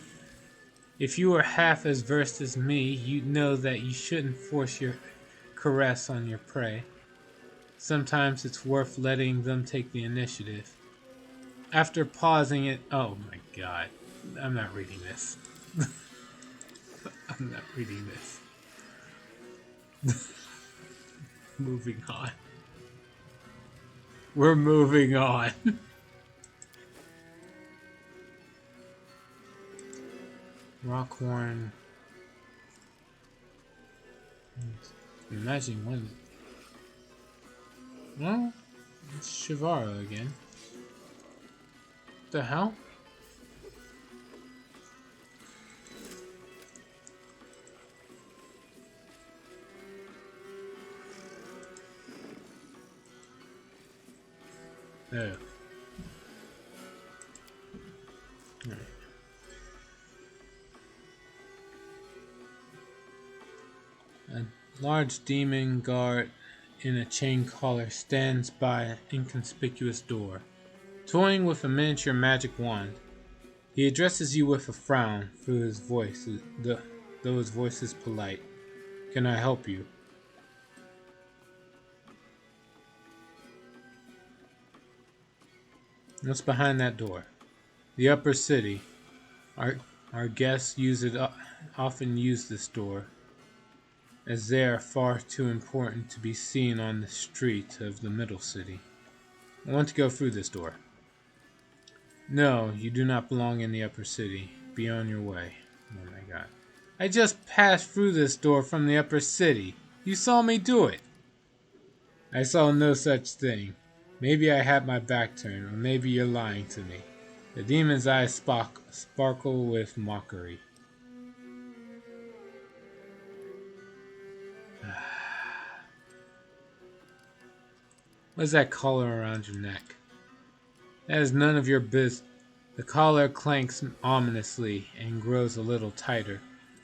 If you were half as versed as me, you'd know that you shouldn't force your caress on your prey. Sometimes it's worth letting them take the initiative. After pausing it... Oh my god. I'm not reading this. I'm not reading this. Moving on. We're moving on. Rockhorn. Imagine when. No, it's Shivaro again. The hell? Oh. Right. A large demon guard in a chain collar stands by an inconspicuous door, toying with a miniature magic wand. He addresses you with a frown through his voice, though his voice is polite. Can I help you? What's behind that door? The upper city. Our guests often use this door, as they are far too important to be seen on the street of the middle city. I want to go through this door. No, you do not belong in the upper city. Be on your way. Oh my god. I just passed through this door from the upper city. You saw me do it. I saw no such thing. Maybe I had my back turned, or maybe you're lying to me. The demon's eyes sparkle with mockery. What's that collar around your neck? That is none of your business. The collar clanks ominously and grows a little tighter.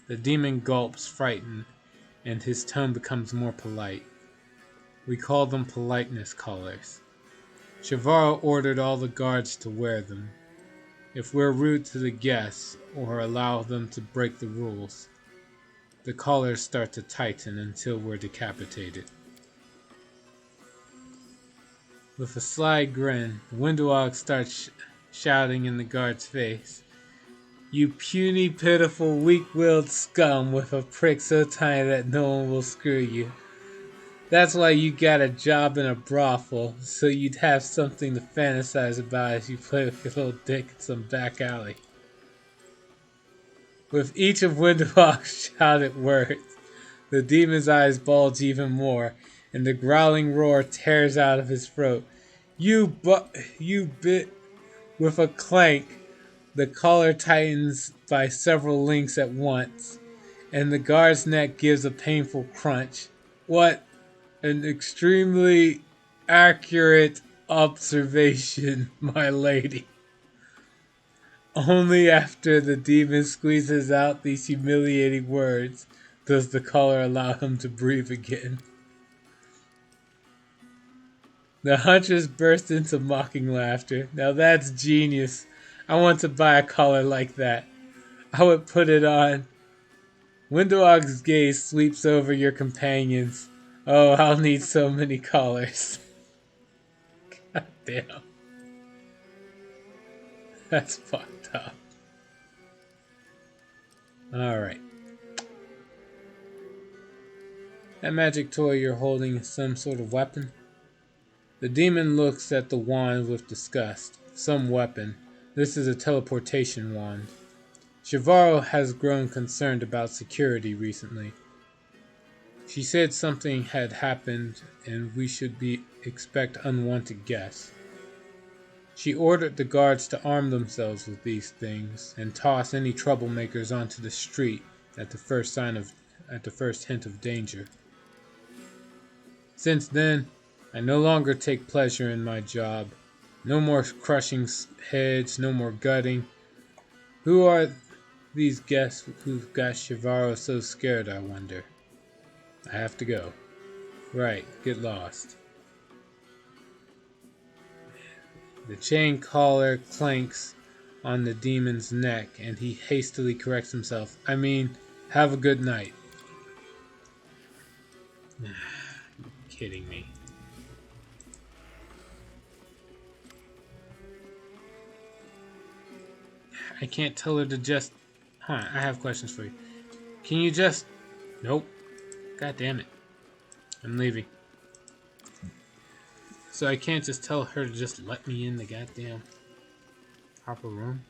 The demon gulps, frightened, and his tone becomes more polite. We call them politeness collars. Shivaro ordered all the guards to wear them. If we're rude to the guests, or allow them to break the rules, the collars start to tighten until we're decapitated. With a sly grin, the Windowhawk starts shouting in the guard's face. You puny, pitiful, weak-willed scum with a prick so tiny that no one will screw you. That's why you got a job in a brothel, so you'd have something to fantasize about as you play with your little dick in some back alley. With each of Windowhawk's shouted words, the demon's eyes bulge even more, and the growling roar tears out of his throat. You bit! With a clank, the collar tightens by several links at once, and the guard's neck gives a painful crunch. What an extremely accurate observation, my lady. Only after the demon squeezes out these humiliating words does the collar allow him to breathe again. The huntress burst into mocking laughter. Now that's genius. I want to buy a collar like that. I would put it on. Windowhawk's gaze sweeps over your companions. Oh, I'll need so many collars. God damn. That's fucked up. Alright. That magic toy you're holding is some sort of weapon? The demon looks at the wand with disgust. Some weapon. This is a teleportation wand. Shivaro has grown concerned about security recently. She said something had happened and we should expect unwanted guests. She ordered the guards to arm themselves with these things and toss any troublemakers onto the street at the first hint of danger. Since then, I no longer take pleasure in my job. No more crushing heads, no more gutting. Who are these guests who've got Shivaro so scared, I wonder? I have to go. Right, get lost. The chain collar clanks on the demon's neck, and he hastily corrects himself. I mean, have a good night. Kidding me. I can't tell her to just... Huh, I have questions for you. Can you just... Nope. God damn it. I'm leaving. So I can't just tell her to just let me in the goddamn proper room?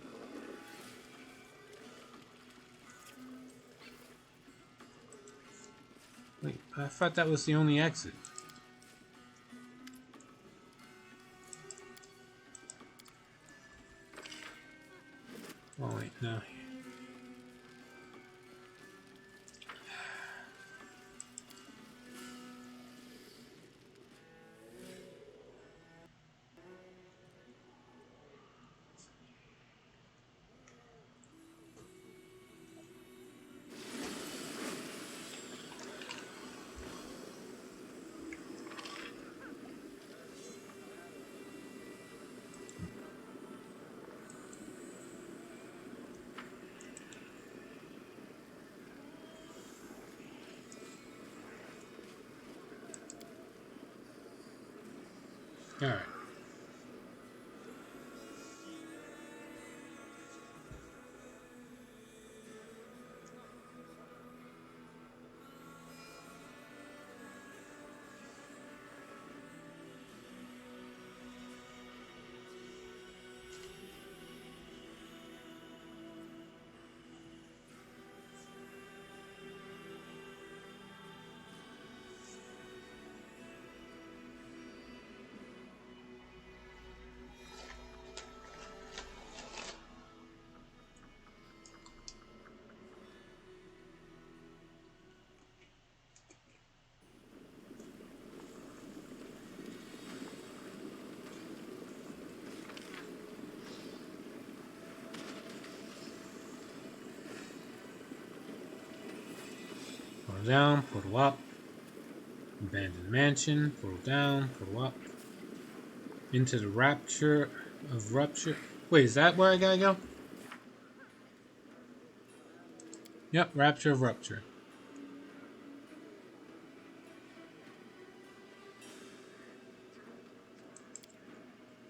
Wait, I thought that was the only exit. Oh wait, no. Alright. Portal down, portal up. Abandoned mansion, portal down, portal up. Into the rapture of rupture. Wait, is that where I gotta go? Yep, rapture of rupture.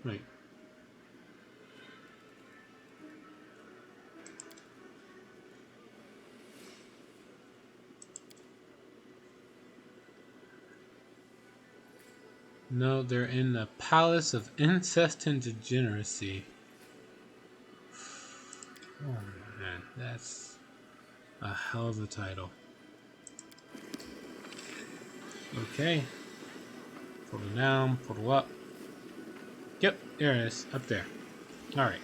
Wait. No, they're in the Palace of Incest and Degeneracy. Oh man, that's a hell of a title. Okay. Portal down, portal up. Yep, there it is, up there. Alright.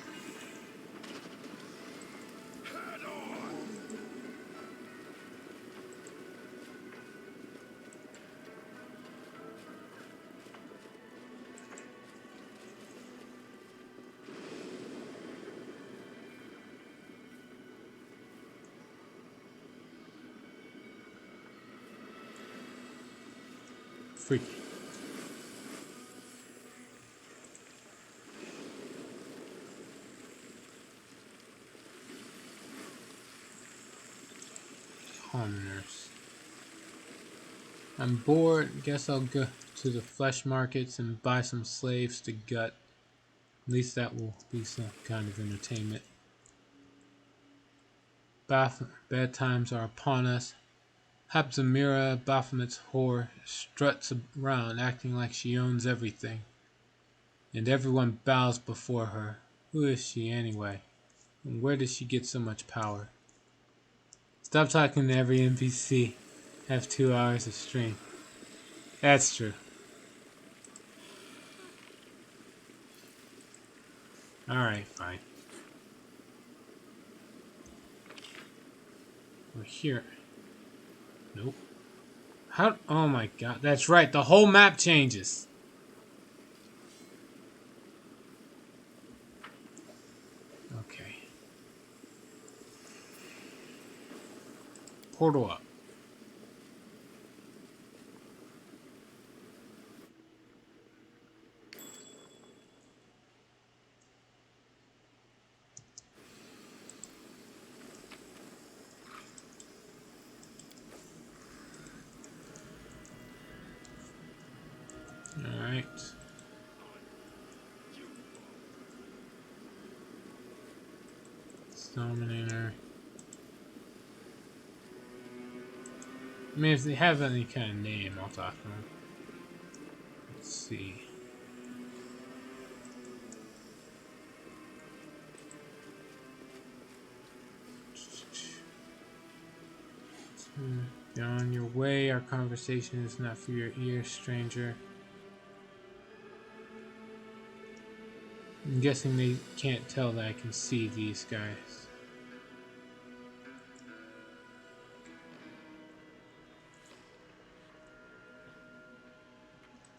Freaky. Commoners. I'm bored. Guess I'll go to the flesh markets and buy some slaves to gut. At least that will be some kind of entertainment. Bad times are upon us. Habzamira, Baphomet's whore, struts around acting like she owns everything. And everyone bows before her. Who is she anyway? And where does she get so much power? Stop talking to every NPC. Have 2 hours of stream. That's true. Alright, fine. We're here. Nope. How? Oh my god. That's right. The whole map changes. Okay. Portal up. Alright. Dominator. I mean, if they have any kind of name, I'll talk to them. Let's see. You're on your way. Our conversation is not for your ears, stranger. I'm guessing they can't tell that I can see these guys.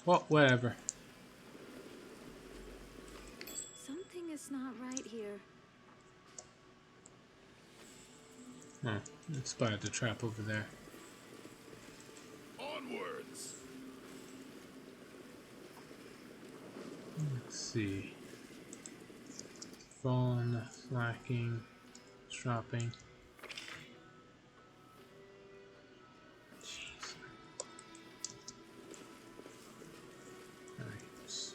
Well, whatever. Something is not right here. Oh, it spotted the trap over there. Onwards. Let's see. Fallen, slacking, dropping. Jeez. Alright.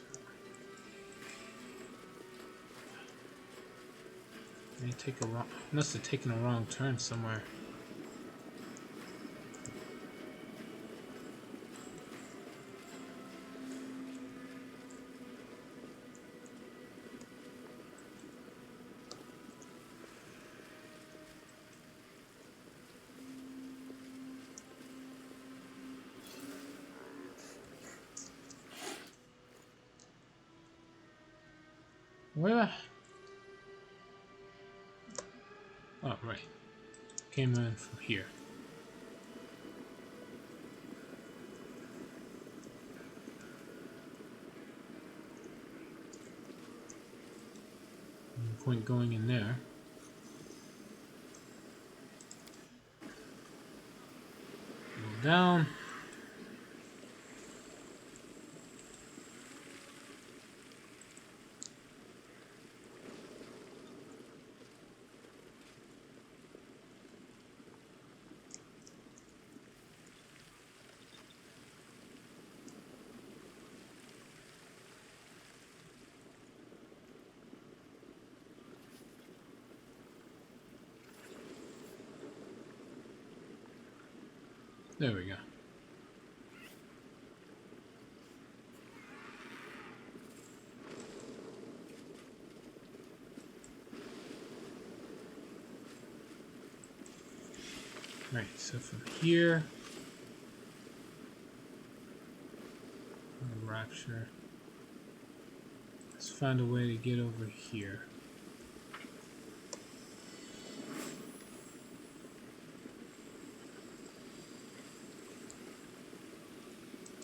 May take a wrong. Must have taken a wrong turn somewhere. Where? Oh, right. Came in from here. No point going in there. Go down. There we go. Right, so from here, Rapture. Let's find a way to get over here.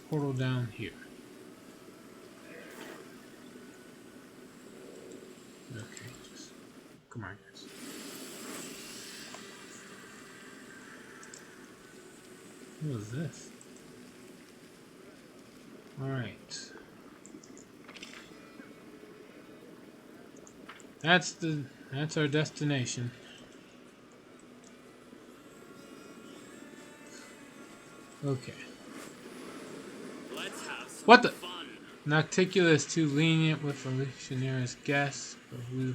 Portal down here. Okay, just come on, guys. What is this? Alright. That's our destination. Okay. Let's have some What the? fun. Nocticula is too lenient with Electioneer's guests, but we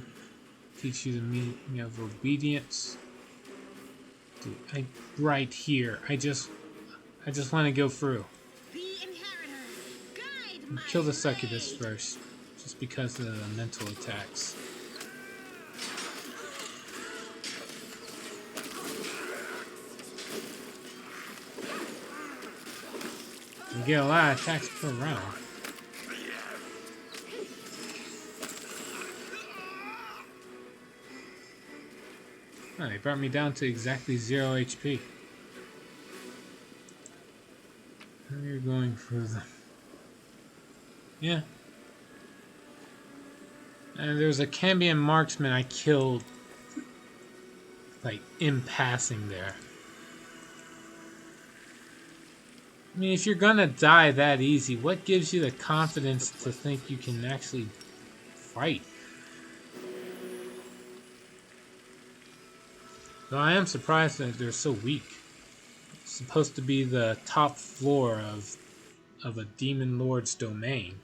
teach you the meaning of obedience. Dude, right here. I just want to go through. The inheritor, guide my Kill the succubus way. first, just because of the mental attacks. You get a lot of attacks per round. Oh, they brought me down to exactly 0 HP. You're going for the... Yeah. And there's a Cambion marksman I killed, like, in passing there. I mean, if you're gonna die that easy, what gives you the confidence to think you can actually fight? Though I am surprised that they're so weak. It's supposed to be the top floor of a demon lord's domain.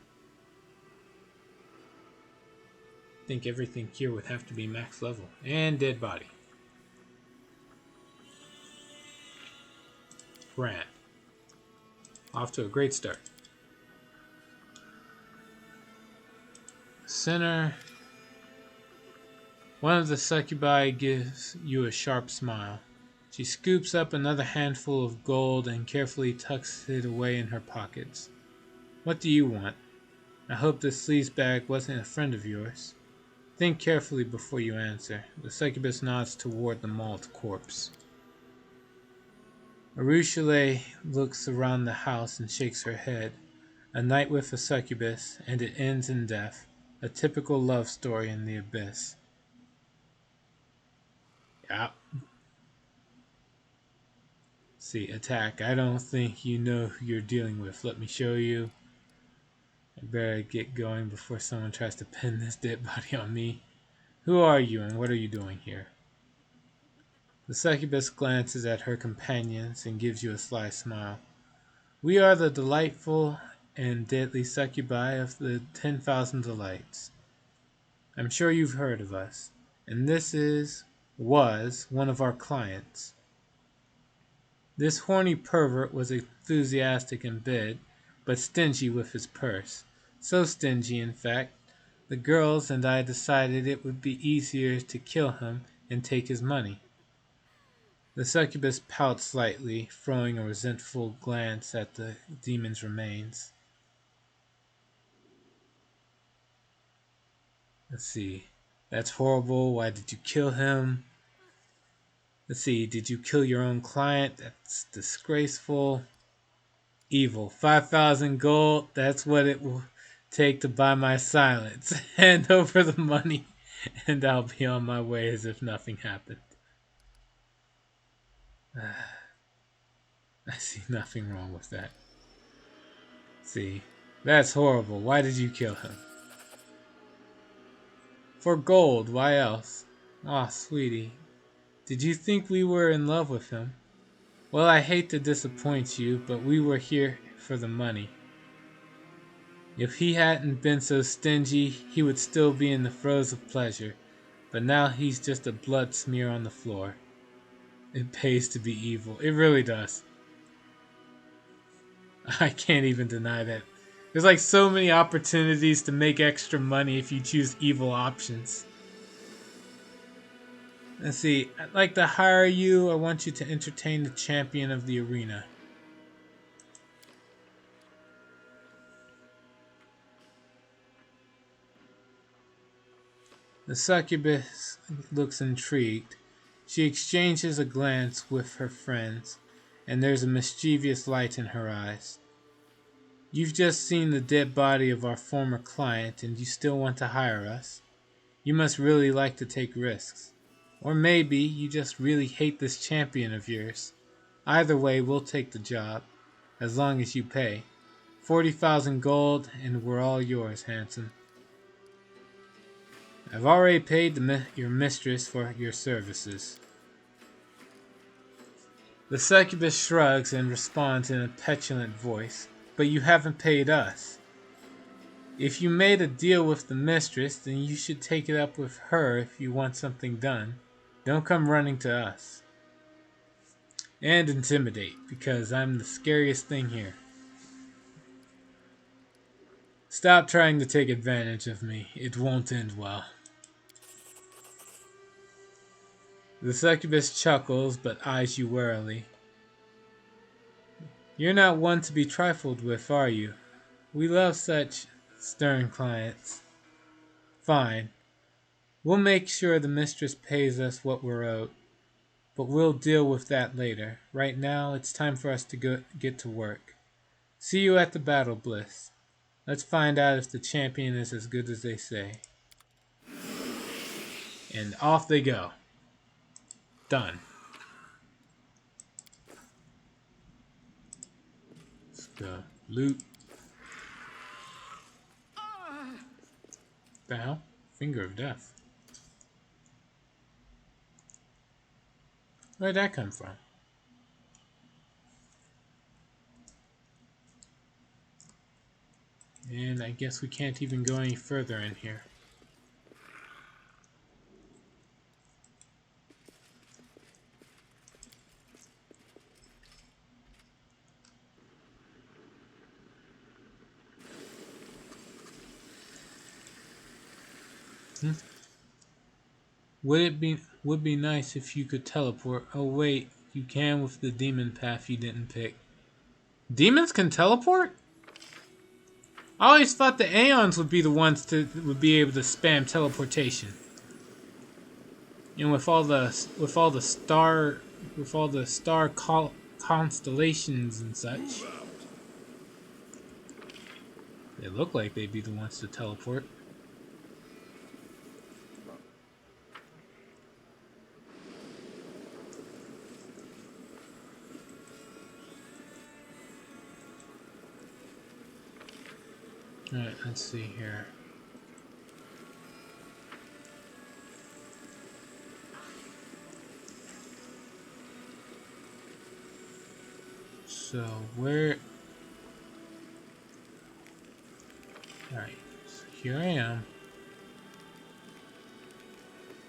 I think everything here would have to be max level. And dead body. Grant. Off to a great start. Center. One of the succubi gives you a sharp smile. She scoops up another handful of gold and carefully tucks it away in her pockets. What do you want? I hope this sleazebag wasn't a friend of yours. Think carefully before you answer. The succubus nods toward the mauled corpse. Arushale looks around the house and shakes her head. A night with a succubus, and it ends in death. A typical love story in the abyss. Yep. See, attack. I don't think you know who you're dealing with. Let me show you. I better get going before someone tries to pin this dead body on me. Who are you and what are you doing here? The succubus glances at her companions and gives you a sly smile. We are the delightful and deadly succubi of the 10,000 Delights. I'm sure you've heard of us, and this was one of our clients. This horny pervert was enthusiastic in bed, but stingy with his purse. So stingy, in fact, the girls and I decided it would be easier to kill him and take his money. The succubus pouts slightly, throwing a resentful glance at the demon's remains. Let's see. That's horrible. Why did you kill him? Let's see. Did you kill your own client? That's disgraceful. Evil. 5,000 gold. That's what it will take to buy my silence. Hand over the money, and I'll be on my way as if nothing happened. I see nothing wrong with that. See. That's horrible. Why did you kill him? For gold. Why else? Aw, sweetie. Did you think we were in love with him? Well, I hate to disappoint you, but we were here for the money. If he hadn't been so stingy, he would still be in the throes of pleasure, but now he's just a blood smear on the floor. It pays to be evil. It really does. I can't even deny that. There's like so many opportunities to make extra money if you choose evil options. Let's see, I'd like to hire you. I want you to entertain the champion of the arena. The succubus looks intrigued. She exchanges a glance with her friends, and there's a mischievous light in her eyes. You've just seen the dead body of our former client, and you still want to hire us? You must really like to take risks. Or maybe you just really hate this champion of yours. Either way, we'll take the job, as long as you pay. 40,000 gold, and we're all yours, Hanson. I've already paid your mistress for your services. The succubus shrugs and responds in a petulant voice, but you haven't paid us. If you made a deal with the mistress, then you should take it up with her if you want something done. Don't come running to us. And intimidate, because I'm the scariest thing here. Stop trying to take advantage of me. It won't end well. The succubus chuckles, but eyes you warily. You're not one to be trifled with, are you? We love such stern clients. Fine. We'll make sure the mistress pays us what we're owed. but we'll deal with that later. Right now, it's time for us to get to work. See you at the Battle Bliss. Let's find out if the champion is as good as they say. And off they go. Done. Let's go. Loot. The hell? Finger of Death. Where'd that come from? And I guess we can't even go any further in here. Would be nice if you could teleport. Oh wait, you can with the demon path you didn't pick. Demons can teleport? I always thought the Aeons would be the ones would be able to spam teleportation. And with all the star constellations and such, they look like they'd be the ones to teleport. Alright, let's see here. So, where... Alright, so here I am.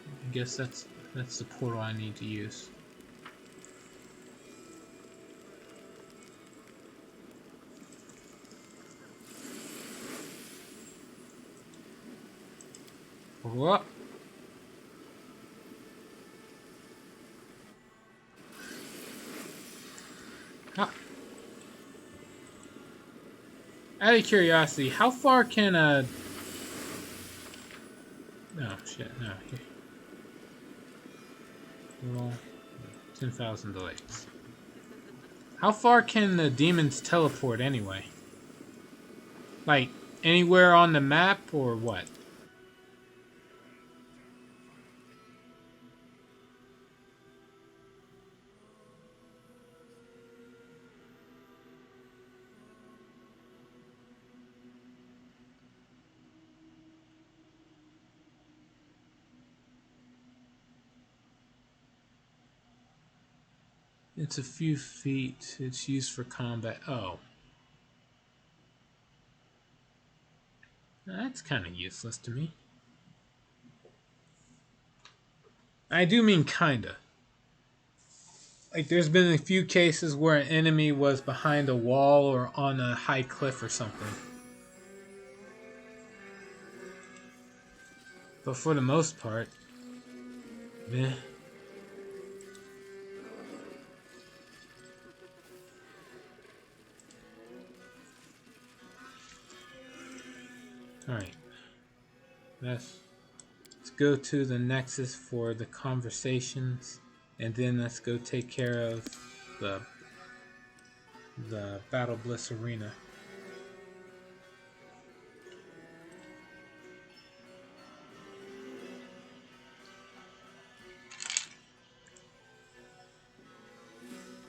I guess that's the portal I need to use. What? How? Out of curiosity, how far can a... No, shit, no. Here. Well, 10,000 delays. How far can the demons teleport anyway? Like, anywhere on the map or what? It's a few feet. It's used for combat. Oh. That's kind of useless to me. I do mean kinda. Like, there's been a few cases where an enemy was behind a wall or on a high cliff or something. But for the most part, meh. Alright. Let's go to the Nexus for the conversations, and then let's go take care of the Battle Bliss Arena.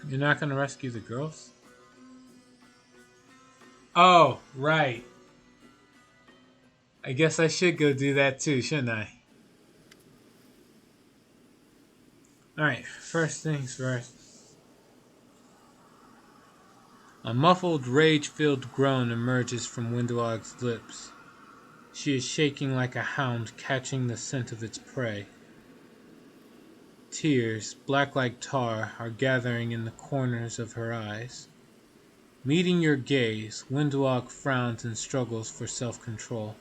You're not gonna rescue the girls? Oh, right. I guess I should go do that too, shouldn't I? Alright, first things first. A muffled, rage-filled groan emerges from Windwalk's lips. She is shaking like a hound catching the scent of its prey. Tears, black like tar, are gathering in the corners of her eyes. Meeting your gaze, Windwalk frowns and struggles for self-control.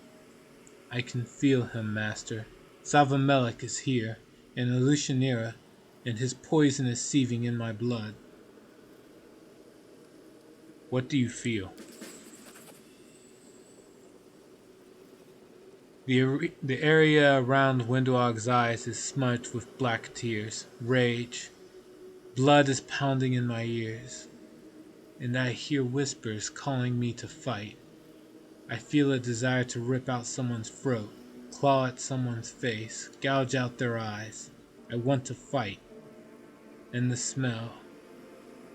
I can feel him, Master. Savamelek is here, and Elushanira, and his poison is seething in my blood. What do you feel? The area around Windwalk's eyes is smudged with black tears, rage, blood is pounding in my ears, and I hear whispers calling me to fight. I feel a desire to rip out someone's throat, claw at someone's face, gouge out their eyes. I want to fight. And the smell.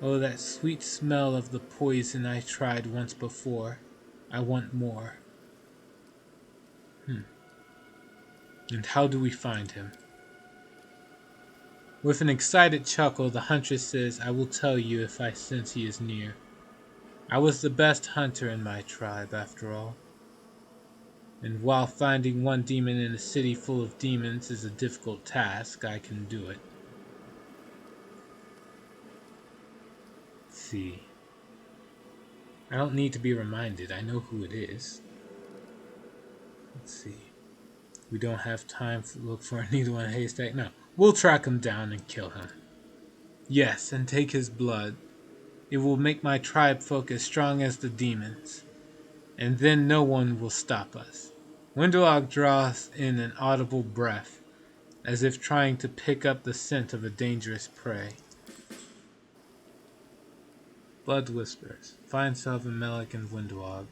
Oh, that sweet smell of the poison I tried once before. I want more. And how do we find him? With an excited chuckle, the huntress says, I will tell you if I sense he is near. I was the best hunter in my tribe, after all. And while finding one demon in a city full of demons is a difficult task, I can do it. Let's see. I don't need to be reminded. I know who it is. Let's see. We don't have time to look for a needle in a haystack. No. We'll track him down and kill him. Yes, and take his blood. It will make my tribe folk as strong as the demons. And then no one will stop us. Windowog draws in an audible breath, as if trying to pick up the scent of a dangerous prey. Blood whispers. Find Melek and Windowog.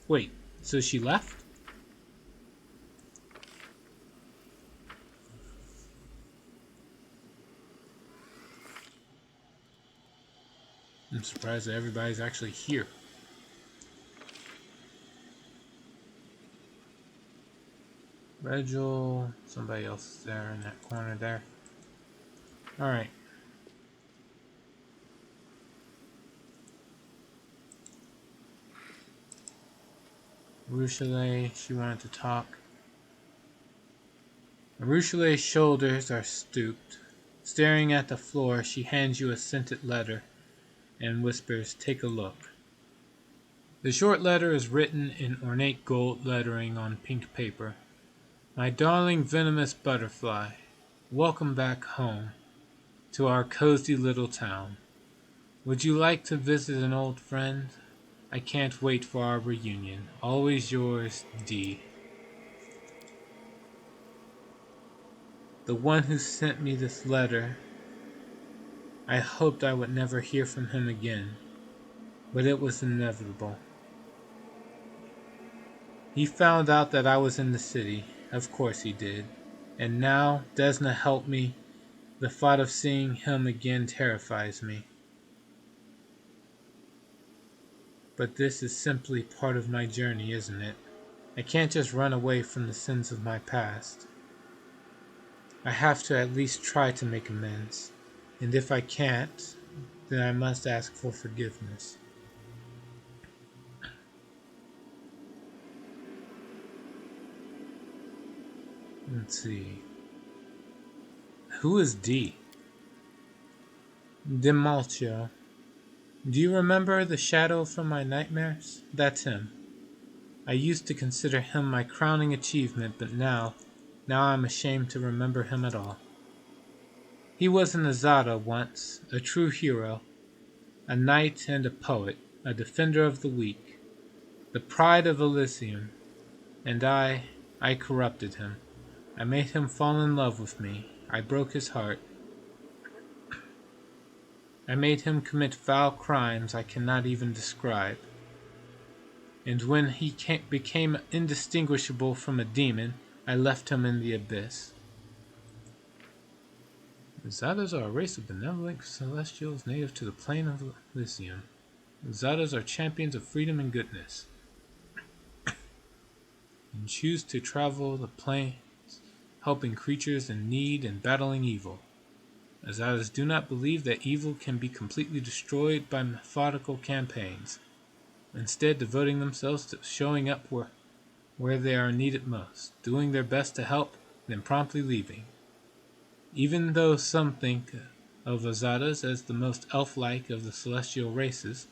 Wait, so she left? I'm surprised that everybody's actually here. Regil, somebody else is there in that corner there. Alright. Rushale, she wanted to talk. Rushale's shoulders are stooped. Staring at the floor, she hands you a scented letter and whispers, take a look. The short letter is written in ornate gold lettering on pink paper. My darling venomous butterfly, welcome back home to our cozy little town. Would you like to visit an old friend? I can't wait for our reunion. Always yours, D. The one who sent me this letter, I hoped I would never hear from him again, but it was inevitable. He found out that I was in the city. Of course he did. And now, Desna helped me. The thought of seeing him again terrifies me. But this is simply part of my journey, isn't it? I can't just run away from the sins of my past. I have to at least try to make amends. And if I can't, then I must ask for forgiveness. Let's see. Who is D? Demalcio. Do you remember the shadow from my nightmares? That's him. I used to consider him my crowning achievement, but now I'm ashamed to remember him at all. He was an Azada once, a true hero, a knight and a poet, a defender of the weak, the pride of Elysium, and I corrupted him. I made him fall in love with me. I broke his heart. I made him commit foul crimes I cannot even describe. And when he became indistinguishable from a demon, I left him in the abyss. The Zadas are a race of benevolent celestials native to the plane of Elysium. The Zadas are champions of freedom and goodness, and choose to travel the plains, helping creatures in need and battling evil. The Zadas do not believe that evil can be completely destroyed by methodical campaigns, instead devoting themselves to showing up where they are needed most, doing their best to help, then promptly leaving. Even though some think of Azadas as the most elf-like of the celestial races,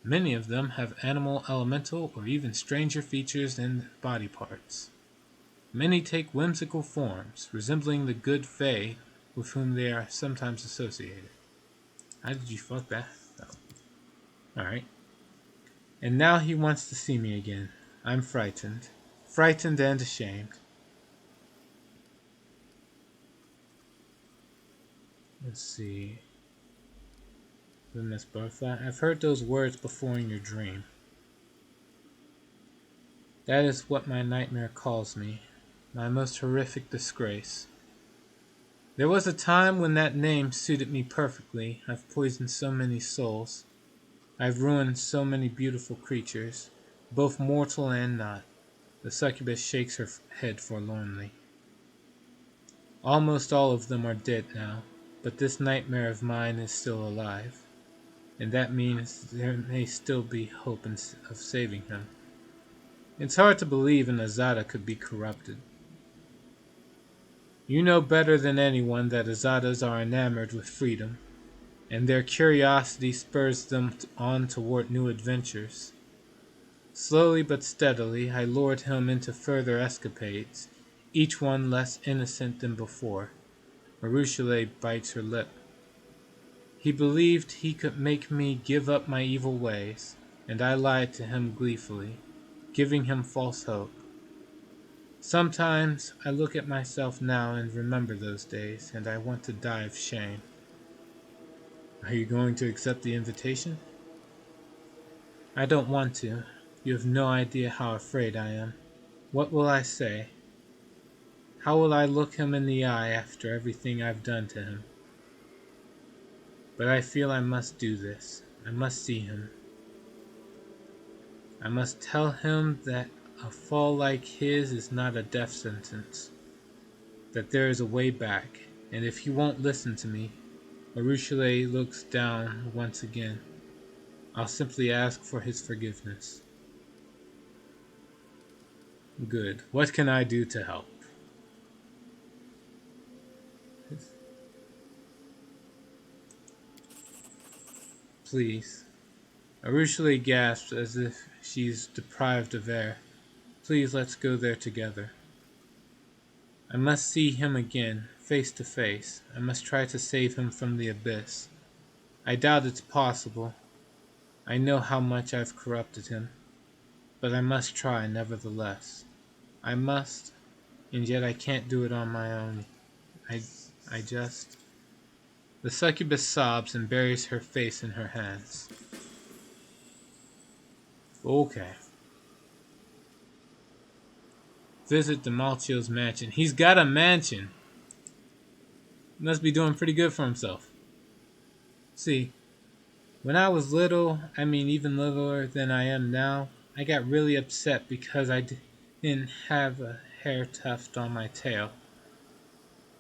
many of them have animal, elemental, or even stranger features in body parts. Many take whimsical forms, resembling the good fae with whom they are sometimes associated. How did you fuck that up? Alright. And now he wants to see me again. I'm frightened. Frightened and ashamed. Let's see. Miss Butterfly, I've heard those words before in your dream. That is what my nightmare calls me, my most horrific disgrace. There was a time when that name suited me perfectly. I've poisoned so many souls. I've ruined so many beautiful creatures, both mortal and not. The succubus shakes her head forlornly. Almost all of them are dead now, but this nightmare of mine is still alive, and that means there may still be hope of saving him. It's hard to believe an Azada could be corrupted. You know better than anyone that Azadas are enamored with freedom, and their curiosity spurs them on toward new adventures. Slowly but steadily, I lured him into further escapades, each one less innocent than before. Maruchele bites her lip. He believed he could make me give up my evil ways, and I lied to him gleefully, giving him false hope. Sometimes I look at myself now and remember those days, and I want to die of shame. Are you going to accept the invitation? I don't want to. You have no idea how afraid I am. What will I say? How will I look him in the eye after everything I've done to him? But I feel I must do this. I must see him. I must tell him that a fall like his is not a death sentence, that there is a way back, and if he won't listen to me, Maruchele looks down once again. I'll simply ask for his forgiveness. Good. What can I do to help? Please. Maruchele gasps as if she's deprived of air. Please, let's go there together. I must see him again, face to face. I must try to save him from the abyss. I doubt it's possible. I know how much I've corrupted him. But I must try nevertheless. I must, and yet I can't do it on my own. I just... The succubus sobs and buries her face in her hands. Okay. Visit Demalchio's mansion. He's got a mansion. Must be doing pretty good for himself. See, when I was little, even littler than I am now, I got really upset because I didn't have a hair tuft on my tail.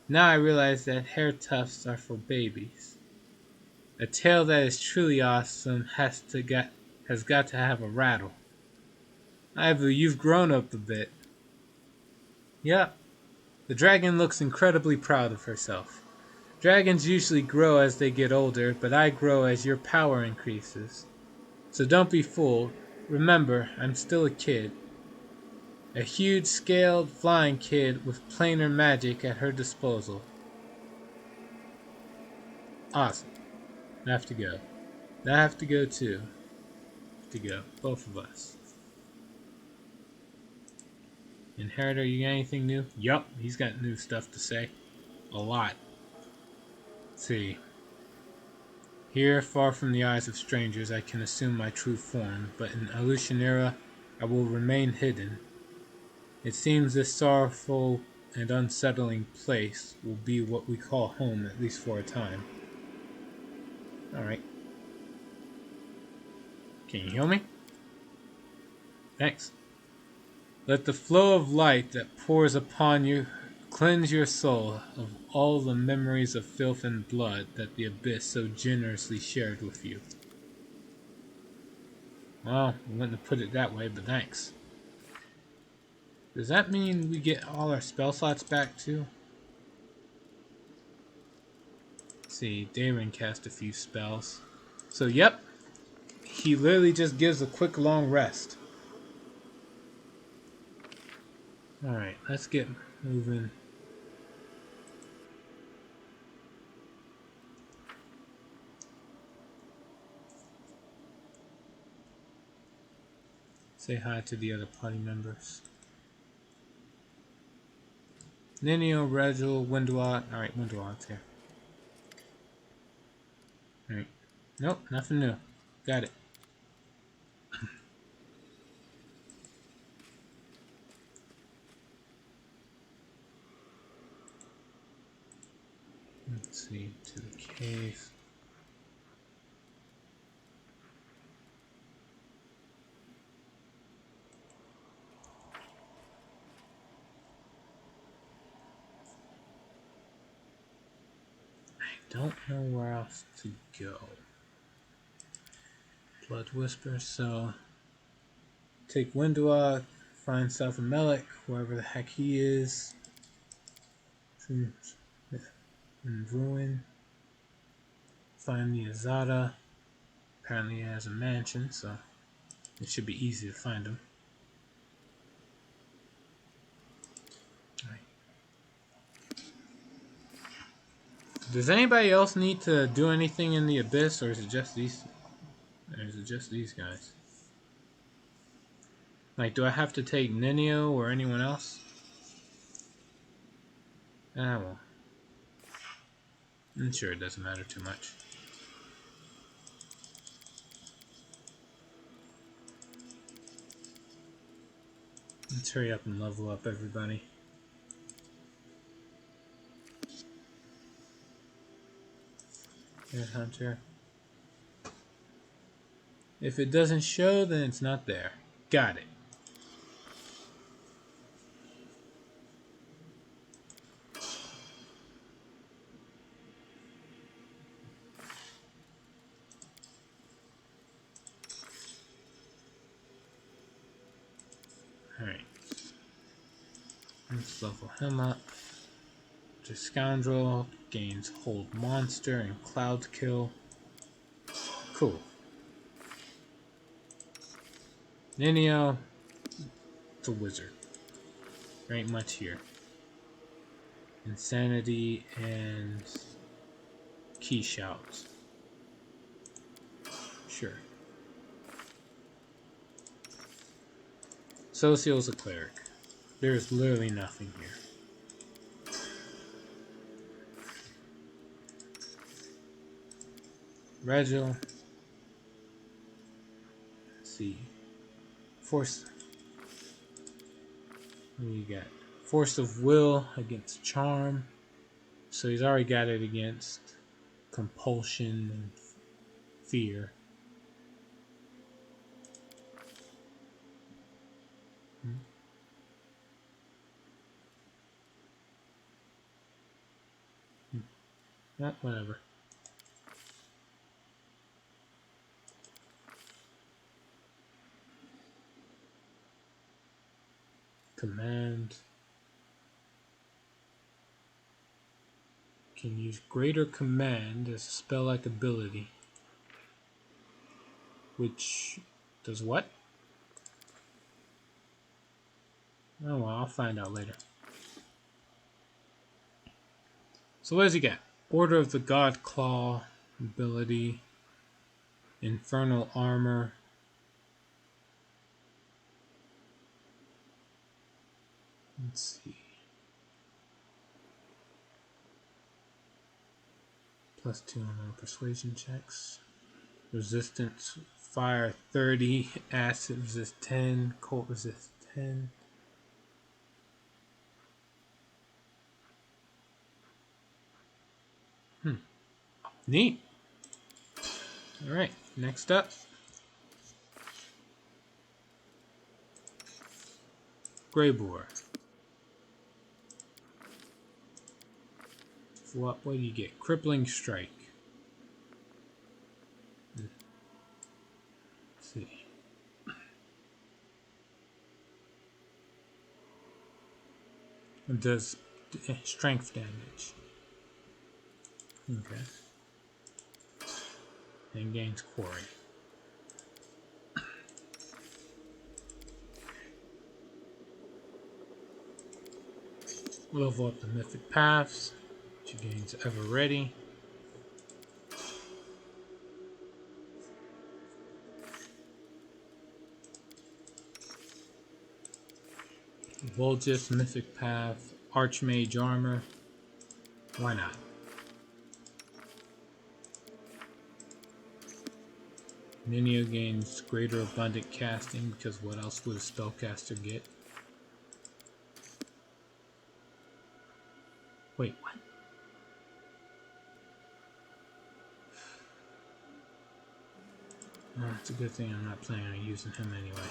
Now I realize that hair tufts are for babies. A tail that is truly awesome has got to have a rattle. Ivo, you've grown up a bit. Yep. The dragon looks incredibly proud of herself. Dragons usually grow as they get older, but I grow as your power increases. So don't be fooled. Remember, I'm still a kid. A huge-scaled flying kid with planar magic at her disposal. Awesome. I have to go. I have to go too. Both of us. Inheritor, you got anything new? Yup, he's got new stuff to say. A lot. Let's see. Here, far from the eyes of strangers, I can assume my true form, but in Alucionera, I will remain hidden. It seems this sorrowful and unsettling place will be what we call home, at least for a time. Alright. Can you heal me? Thanks. Let the flow of light that pours upon you cleanse your soul of all the memories of filth and blood that the abyss so generously shared with you. Well, I wouldn't have put it that way, but thanks. Does that mean we get all our spell slots back too? Let's see, Daemon cast a few spells. So yep, he literally just gives a quick long rest. Alright, let's get moving. Say hi to the other party members. Nenio, Regil, Windwalk. Alright, Windwalk's here. Nope, nothing new. Got it. Let's see, to the cave. I don't know where else to go. Blood Whisper, so take Windwalk, find Self-Melek, whoever the heck he is. In Ruin. Find the Azada. Apparently he has a mansion, so it should be easy to find him. Alright. Does anybody else need to do anything in the Abyss, or is it just these? Or is it just these guys? Like, do I have to take Nenio or anyone else? Ah, well. I'm sure it doesn't matter too much. Let's hurry up and level up everybody. Here's Hunter. If it doesn't show, then it's not there. Got it. Alright. Let's level him up. The Scoundrel gains Hold Monster and Cloud Kill. Cool. Nenio, it's a wizard. There ain't much here. Insanity and Key Shouts. Sure. Social's a cleric. There's literally nothing here. Regil. Let's see. Force. What do you got? Force of Will against Charm. So he's already got it against Compulsion and Fear. Whatever. Command. Can use Greater Command as a spell-like ability. Which does what? Oh well, I'll find out later. So what does he get? Order of the God Claw ability. Infernal Armor. Let's see. +2 on all persuasion checks. Resistance fire 30. Acid resist 10. Cold resist 10. Neat. Alright, next up. Greyboar. What do you get? Crippling Strike. Let's see. It does strength damage. Okay. And gains Quarry. Level up the Mythic Paths. Which gains Ever Ready. Volgis Mythic Path. Archmage Armor. Why not? Minio gains greater abundant casting because what else would a spellcaster get? Wait, what? Oh, it's a good thing I'm not planning on using him anyway.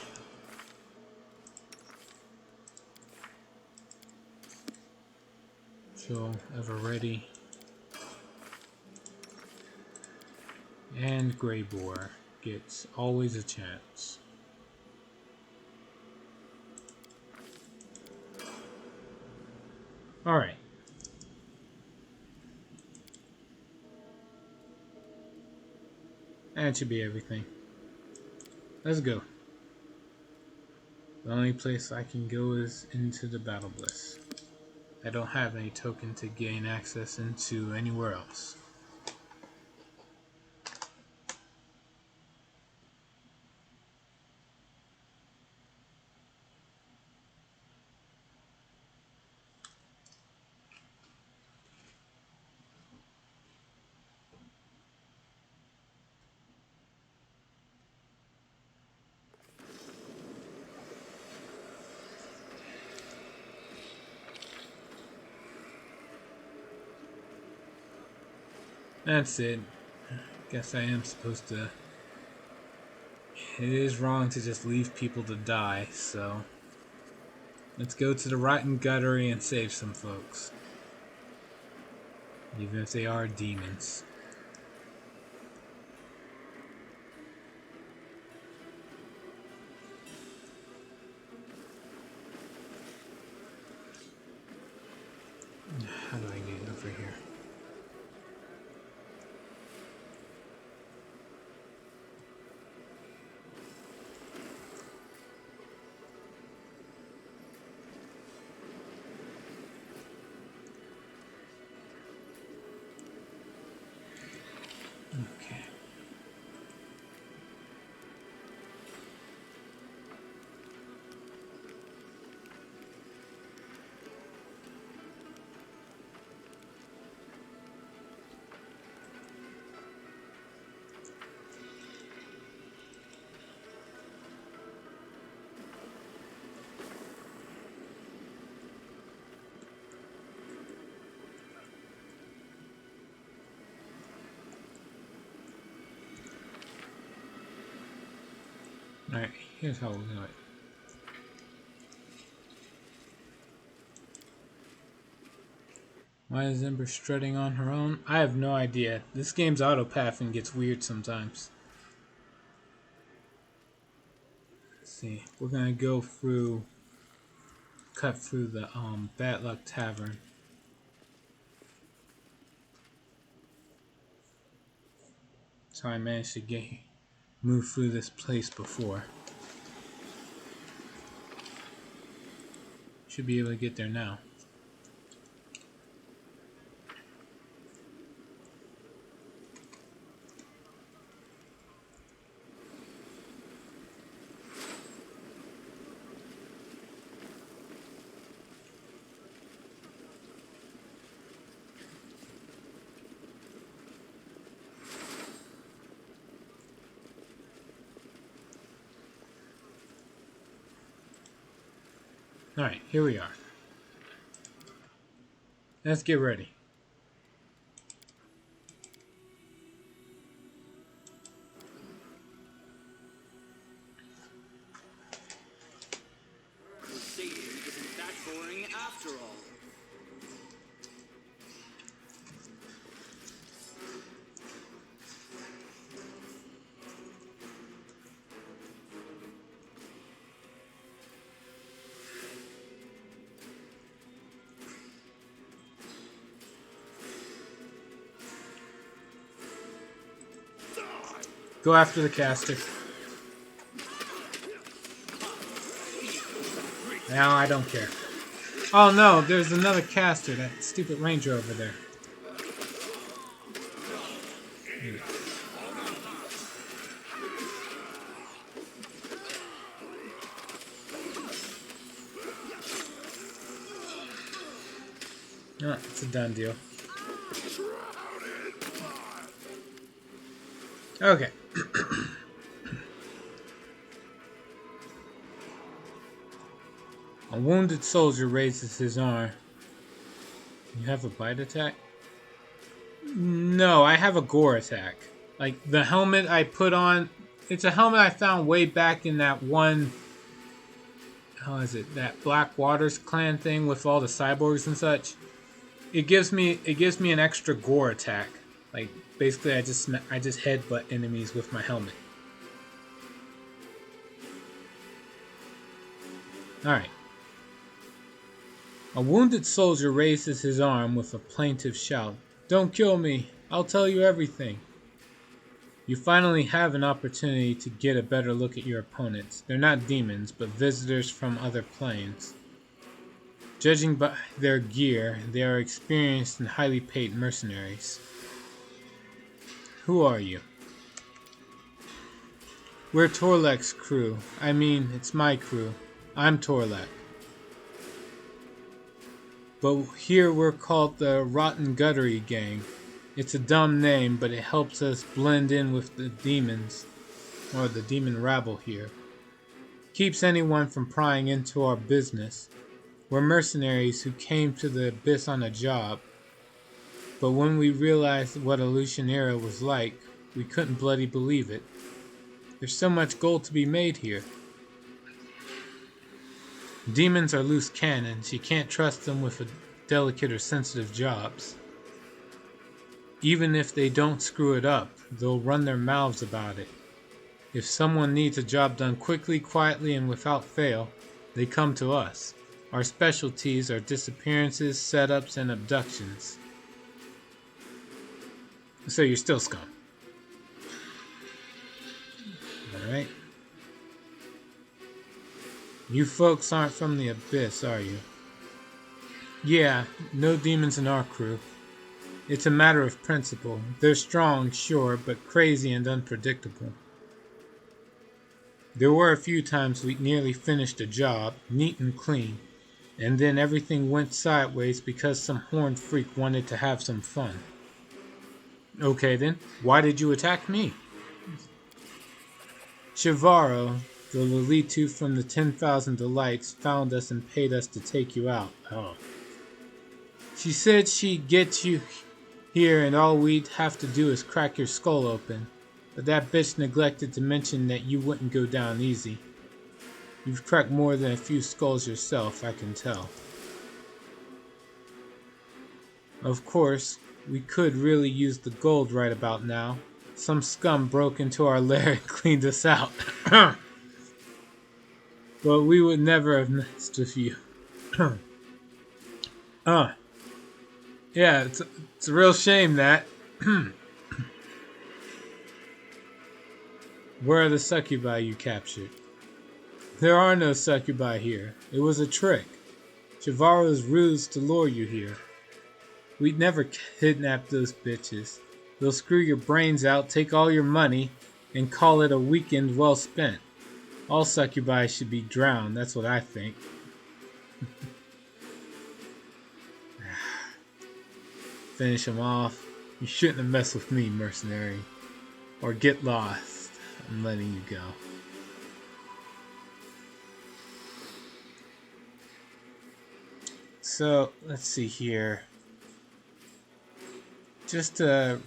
So, ever ready. And Grey Boar gets always a chance. Alright. That should be everything. Let's go. The only place I can go is into the Battle Bliss. I don't have any token to gain access into anywhere else. That's it. Guess I am supposed to... It is wrong to just leave people to die, so... Let's go to the Rotten Guttery and save some folks. Even if they are demons. How do I get over here? Okay. Alright, here's how we'll do it. Why is Ember strutting on her own? I have no idea. This game's autopathing gets weird sometimes. Let's see. We're gonna go through... Cut through the Batluck Tavern. So I managed to move through this place before. Should be able to get there now. Alright, here we are. Let's get ready. Crusading isn't that boring after all. Go after the caster. Now I don't care. Oh no, there's another caster, that stupid ranger over there. Ah, it's a done deal. Okay. A wounded soldier raises his arm. You have a bite attack? No, I have a gore attack. Like, the helmet I put on, it's a helmet I found way back in that one, how is it, that Black Waters clan thing with all the cyborgs and such. It gives me an extra gore attack. Like, basically I just headbutt enemies with my helmet. Alright. A wounded soldier raises his arm with a plaintive shout. Don't kill me. I'll tell you everything. You finally have an opportunity to get a better look at your opponents. They're not demons, but visitors from other planes. Judging by their gear, they are experienced and highly paid mercenaries. Who are you? We're Torlek's crew. I mean, it's my crew. I'm Torlek. But here we're called the Rotten Guttery Gang. It's a dumb name, but it helps us blend in with the demons, or the demon rabble here. Keeps anyone from prying into our business. We're mercenaries who came to the Abyss on a job. But when we realized what Alusionera was like, we couldn't bloody believe it. There's so much gold to be made here. Demons are loose cannons. You can't trust them with delicate or sensitive jobs. Even if they don't screw it up, they'll run their mouths about it. If someone needs a job done quickly, quietly, and without fail, they come to us. Our specialties are disappearances, setups, and abductions. So you're still scum. Alright. You folks aren't from the Abyss, are you? Yeah, no demons in our crew. It's a matter of principle. They're strong, sure, but crazy and unpredictable. There were a few times we nearly finished a job, neat and clean, and then everything went sideways because some horned freak wanted to have some fun. Okay then, why did you attack me? Shivaro, the Lolitu from the 10,000 Delights, found us and paid us to take you out. Oh. She said she'd get you here and all we'd have to do is crack your skull open. But that bitch neglected to mention that you wouldn't go down easy. You've cracked more than a few skulls yourself, I can tell. Of course, we could really use the gold right about now. Some scum broke into our lair and cleaned us out. But we would never have messed with you. Yeah, it's a real shame that. Where are the succubi you captured? There are no succubi here. It was a trick. Chivaro's ruse to lure you here. We'd never kidnap those bitches. They'll screw your brains out, take all your money, and call it a weekend well spent. All succubi should be drowned, that's what I think. Finish him off. You shouldn't have messed with me, mercenary. Or get lost. I'm letting you go. So, let's see here. Just to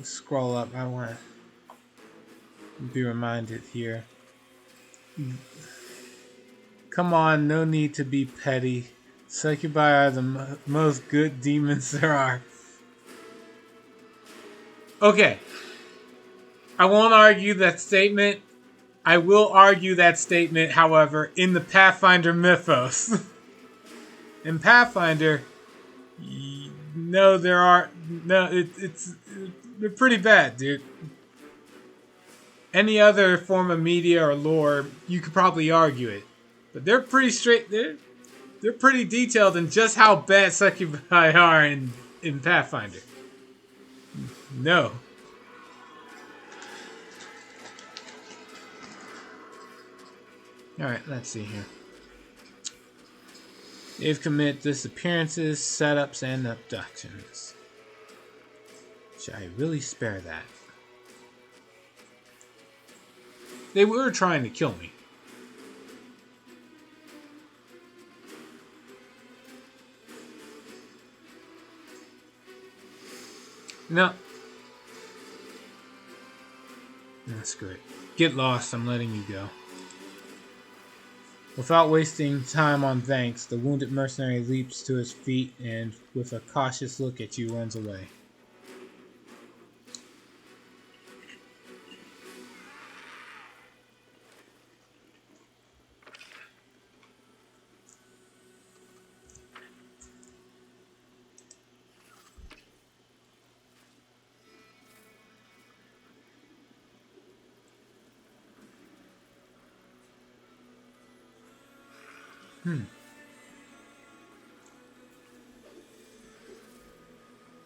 scroll up, I want to be reminded here. Come on, no need to be petty. Succubi are the most good demons there are. Okay. I won't argue that statement. I will argue that statement, however, in the Pathfinder mythos. In Pathfinder, no, there are... No, they're pretty bad, dude. Any other form of media or lore, you could probably argue it. But they're pretty straight... They're pretty detailed in just how bad succubi are in Pathfinder. No. Alright, let's see here. They've committed disappearances, setups, and abductions. Should I really spare that? They were trying to kill me. No. That's great. Get lost, I'm letting you go. Without wasting time on thanks, the wounded mercenary leaps to his feet and, with a cautious look at you, runs away.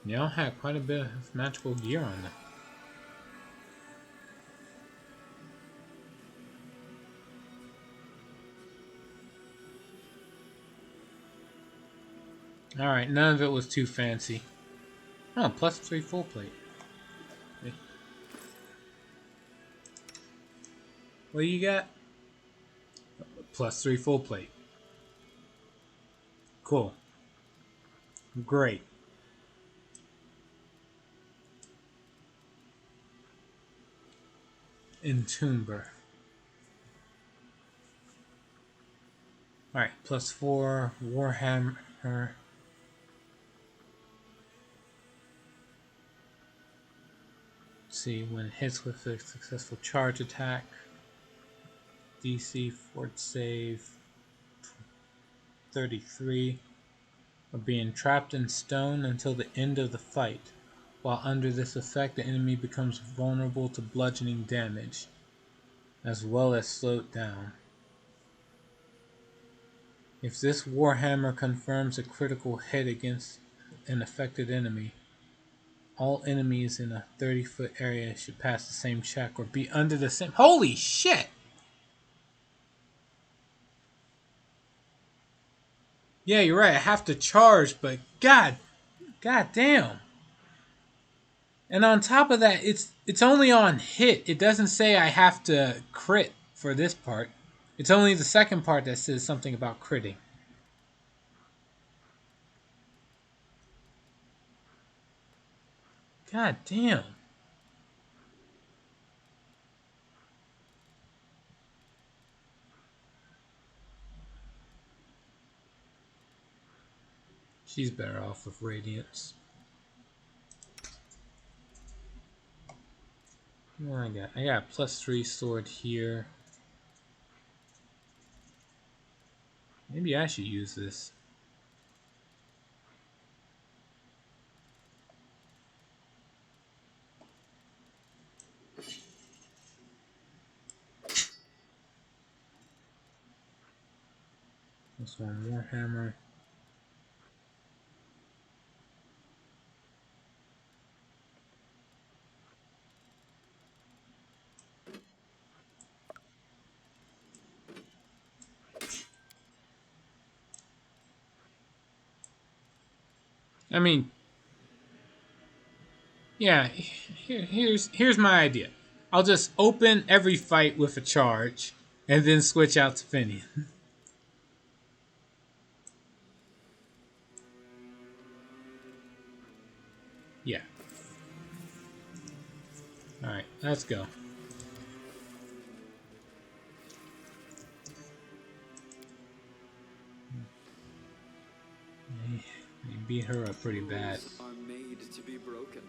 Y'all had quite a bit of magical gear on them. Alright, none of it was too fancy. Oh, +3 full plate. Okay. What do you got? +3 full plate. Cool. Great. Entomber. Alright, +4 Warhammer. Let's see, when it hits with a successful charge attack, DC fort save 33, or being trapped in stone until the end of the fight. While under this effect, the enemy becomes vulnerable to bludgeoning damage, as well as slowed down. If this Warhammer confirms a critical hit against an affected enemy, all enemies in a 30-foot area should pass the same check or be under the same... Holy shit! Yeah, you're right. I have to charge, but God damn. And on top of that, it's only on hit. It doesn't say I have to crit for this part. It's only the second part that says something about critting. God damn. She's better off with Radiance. What I got? I got a +3 sword here. Maybe I should use this. This one, Warhammer. I mean, yeah, here's my idea. I'll just open every fight with a charge, and then switch out to Finian. Yeah. Alright, let's go. We beat her up pretty bad. Rules are made to be broken.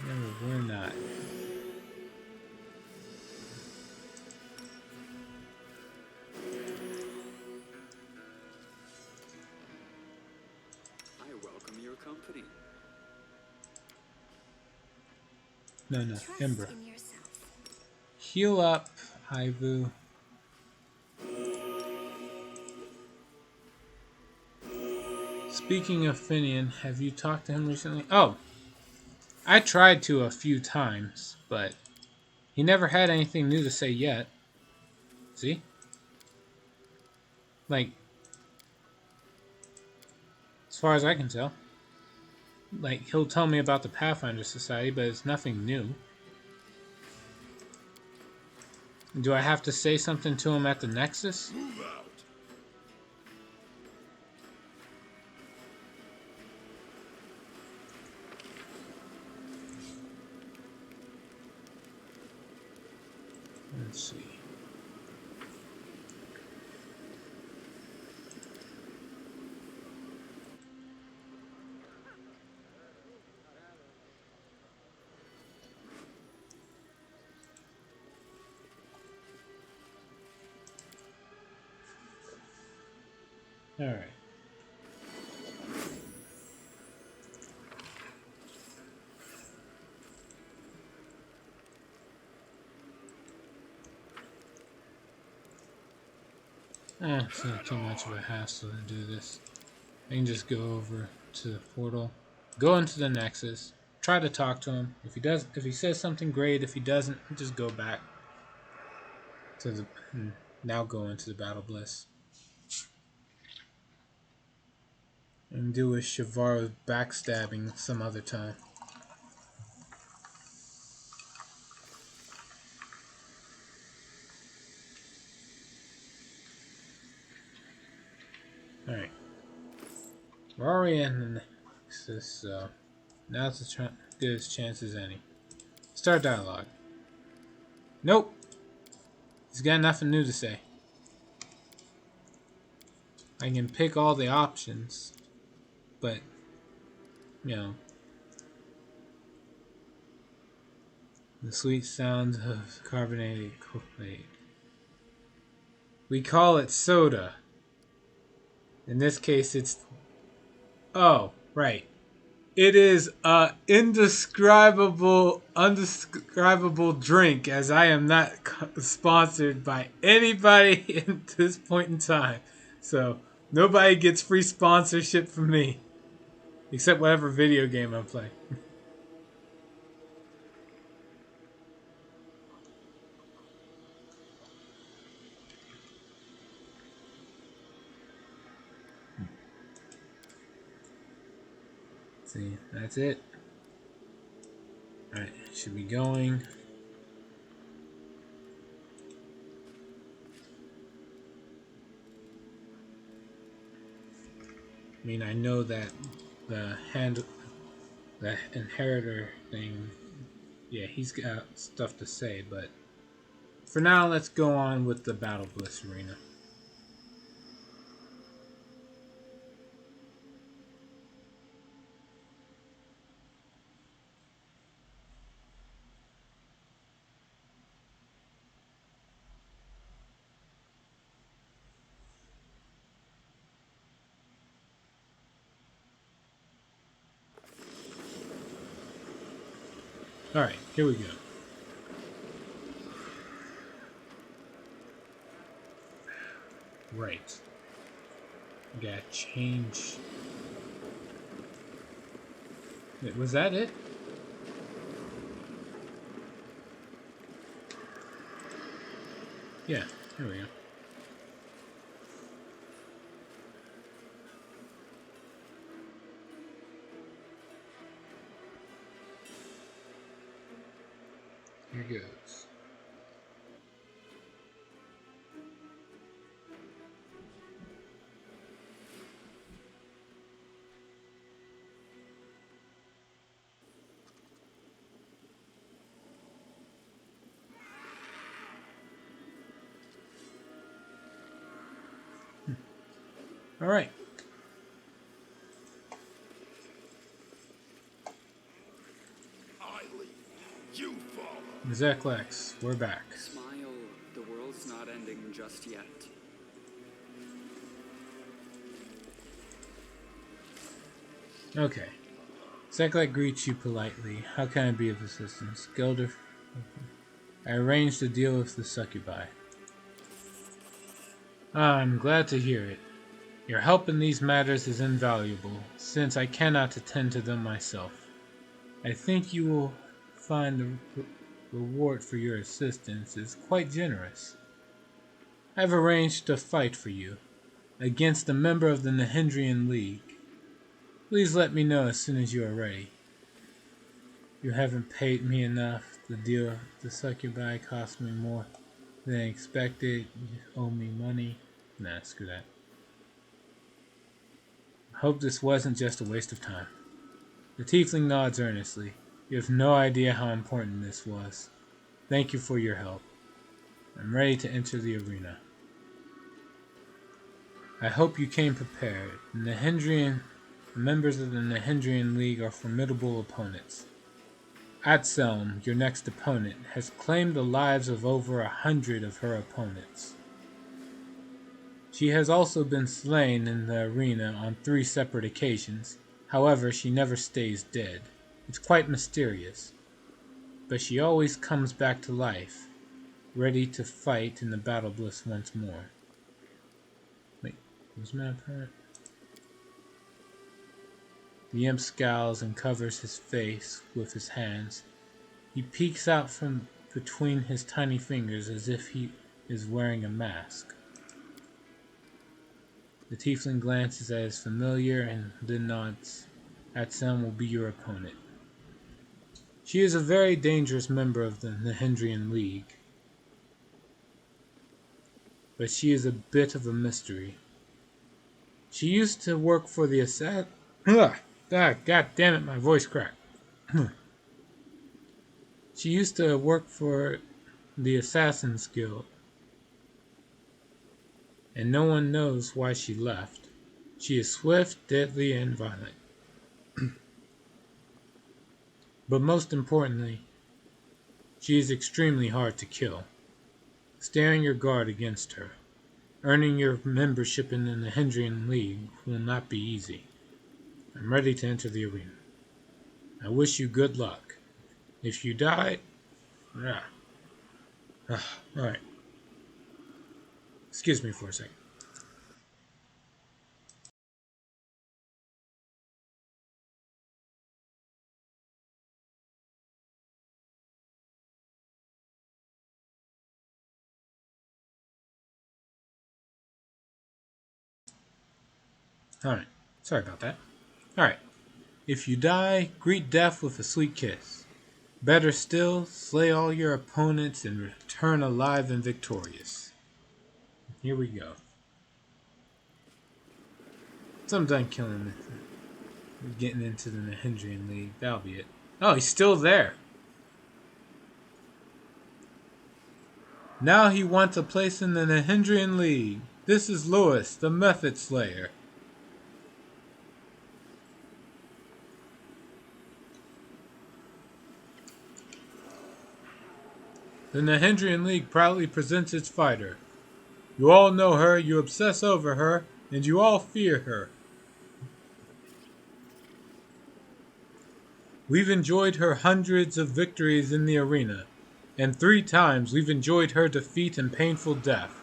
No, we're not. I welcome your company. No, Trust Ember. in yourself. Heal up, Ivu. Speaking of Finian, have you talked to him recently? Oh, I tried to a few times, but he never had anything new to say yet. See? Like, as far as I can tell. Like, he'll tell me about the Pathfinder Society, but it's nothing new. Do I have to say something to him at the Nexus? Move out. Let's see. All right. It's not too much of a hassle to do this. I can just go over to the portal, go into the Nexus, try to talk to him. If he says something, great. If he doesn't, just go back to the, now go into the Battle Bliss. And deal with Shivaro's backstabbing some other time. Alright. We're already in the Nexus, so now's as good as chance as any. Start dialogue. Nope. He's got nothing new to say. I can pick all the options, but, you know, the sweet sound of carbonated Kool-Aid. We call it soda. In this case, it's... Oh, right. It is a undescribable drink, as I am not sponsored by anybody at this point in time. So, nobody gets free sponsorship from me. Except whatever video game I'm playing. See, that's it. Alright, should be going. I mean, I know that the inheritor thing, yeah, he's got stuff to say, but for now, let's go on with the Battle Bliss Arena. Alright, here we go. Right. Gotta change. Wait, was that it? Yeah, here we go. Here goes. All right. I lead. You follow. Zeklex, we're back. Smile, the world's not ending just yet. Okay. Zeklex greets you politely. How can I be of assistance? Gelder, I arranged a deal with the succubi. I'm glad to hear it. Your help in these matters is invaluable, since I cannot attend to them myself. I think you will find the reward for your assistance is quite generous. I have arranged a fight for you, against a member of the Nahindrian League. Please let me know as soon as you are ready. You haven't paid me enough. The deal with the succubi cost me more than expected. You owe me money. Nah, screw that. I hope this wasn't just a waste of time. The tiefling nods earnestly. You have no idea how important this was. Thank you for your help. I'm ready to enter the arena. I hope you came prepared. The members of the Nehindrian League are formidable opponents. Atselm, your next opponent, has claimed the lives of over 100 of her opponents. She has also been slain in the arena on 3 separate occasions. However, she never stays dead. It's quite mysterious. But she always comes back to life, ready to fight in the battle bliss once more. Wait, was my opponent? The imp scowls and covers his face with his hands. He peeks out from between his tiny fingers as if he is wearing a mask. The tiefling glances at his familiar and then nods. Atselm will be your opponent. She is a very dangerous member of the Nehindrian League, but she is a bit of a mystery. She used to work for the God damn it, my voice cracked. She used to work for the Assassin's Guild, and no one knows why she left. She is swift, deadly, and violent. But most importantly, she is extremely hard to kill. Stand your guard against her. Earning your membership in the Nehindrian League will not be easy. I'm ready to enter the arena. I wish you good luck. If you die... Alright. Excuse me for a second. Alright. Sorry about that. Alright. If you die, greet death with a sweet kiss. Better still, slay all your opponents and return alive and victorious. Here we go. So I'm done killing this. We're getting into the Nehindrian League. That'll be it. Oh, he's still there. Now he wants a place in the Nehindrian League. This is Lewis, the Method Slayer. The Nehindrian League proudly presents its fighter. You all know her, you obsess over her, and you all fear her. We've enjoyed her hundreds of victories in the arena, and 3 times we've enjoyed her defeat and painful death,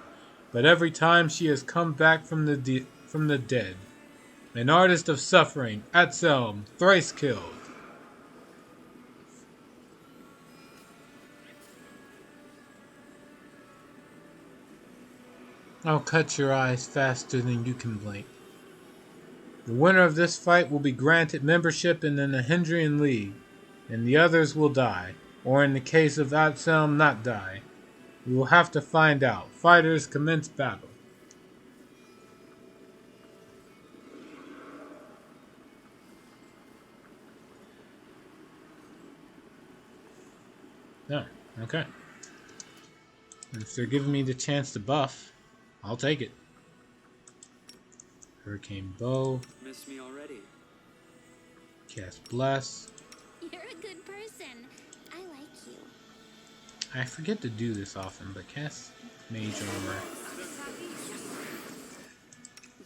but every time she has come back from the dead. An artist of suffering, Atselm, thrice killed. I'll cut your eyes faster than you can blink. The winner of this fight will be granted membership in the Nehindrian League, and the others will die, or in the case of Atselm, not die. We will have to find out. Fighters, commence battle. No, okay. If they're giving me the chance to buff, I'll take it. Hurricane Bow. Miss me already? Cast Bless. You're a good person. I like you. I forget to do this often, but cast Mage Armor.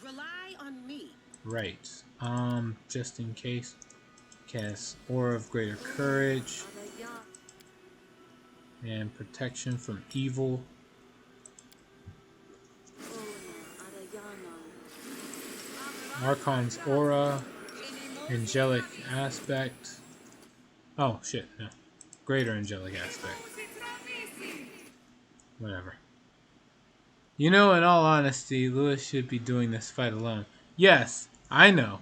Rely on me. Right. Just in case. Cast Aura of Greater Courage. And Protection from Evil. Archon's Aura. Angelic Aspect. Oh, shit, no. Greater Angelic Aspect. Whatever. You know, in all honesty, Lewis should be doing this fight alone. Yes, I know.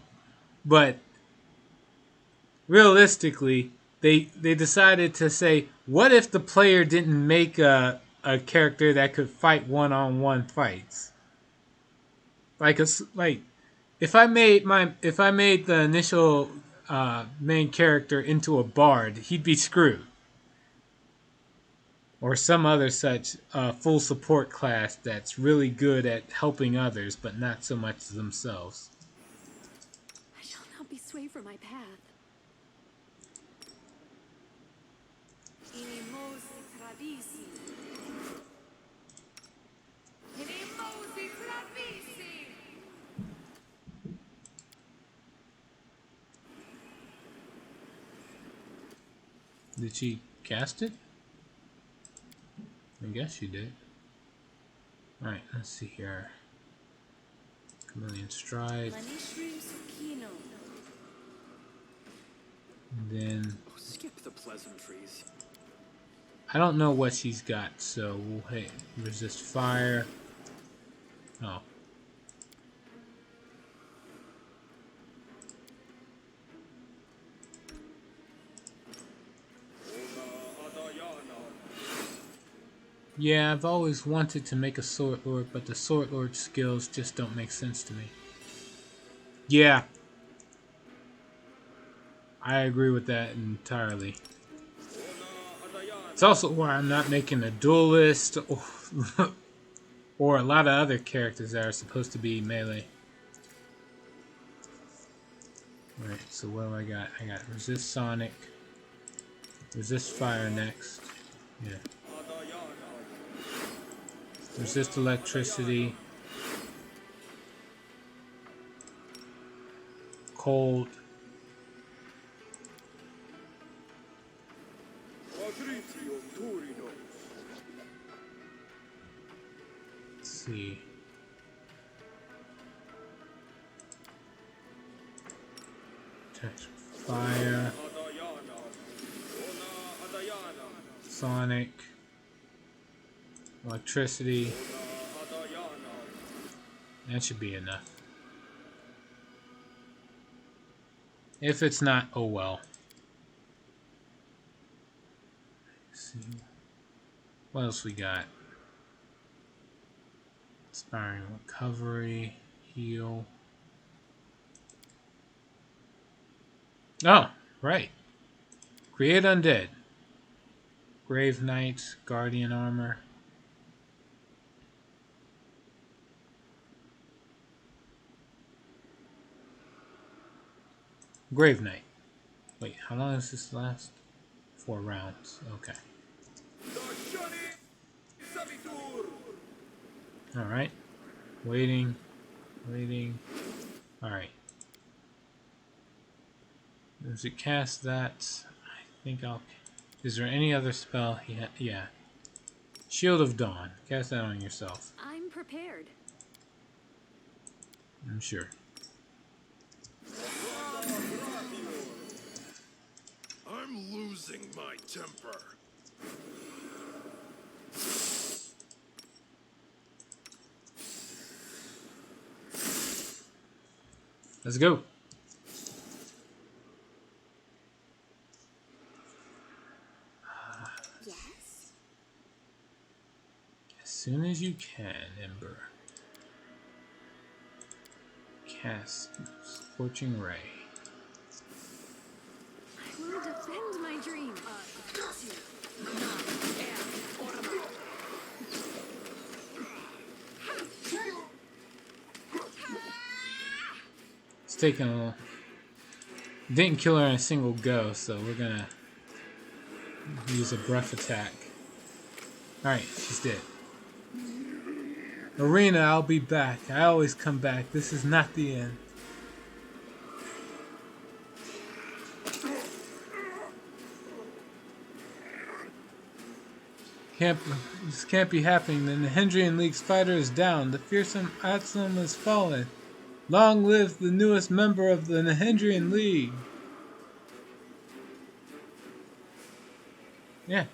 But realistically, they decided to say, what if the player didn't make a character that could fight one-on-one fights? If I made the initial main character into a bard, he'd be screwed. or some other such full support class that's really good at helping others, but not so much themselves. I shall not be swayed from my path. Did she cast it? I guess she did. Alright, let's see here. Chameleon Stride. And then Oh, skip the pleasantries. I don't know what she's got, so we'll hit resist fire. Oh. Yeah, I've always wanted to make a Sword Lord, but the Sword Lord skills just don't make sense to me. Yeah. I agree with that entirely. It's also why I'm not making a duelist or a lot of other characters that are supposed to be melee. Alright, so what do I got? I got resist Sonic. Resist fire next. Yeah. Resist electricity. Cold. Let's see. Touch fire. Sonic. Electricity. That should be enough. If it's not, oh well. Let's see. What else we got? Inspiring recovery. Heal. Oh, right. Create undead. Grave Knight, Guardian Armor. Grave Knight. Wait, how long does this last? 4 rounds. Okay. Alright. Waiting. Waiting. Alright. Does it cast that? I think I'll... Is there any other spell? Yeah. Shield of Dawn. Cast that on yourself. I'm prepared. I'm sure. I'm losing my temper. Let's go. Yes? As soon as you can, Ember. Cast Scorching Ray. I will defend my dream. It's taking a little... Didn't kill her in a single go, so we're gonna use a breath attack. Alright, she's dead. Arena, I'll be back. I always come back. This is not the end. This can't be happening. The Nahedrian League's fighter is down. The fearsome Absalom has fallen. Long live the newest member of the Nahedrian League. Yeah.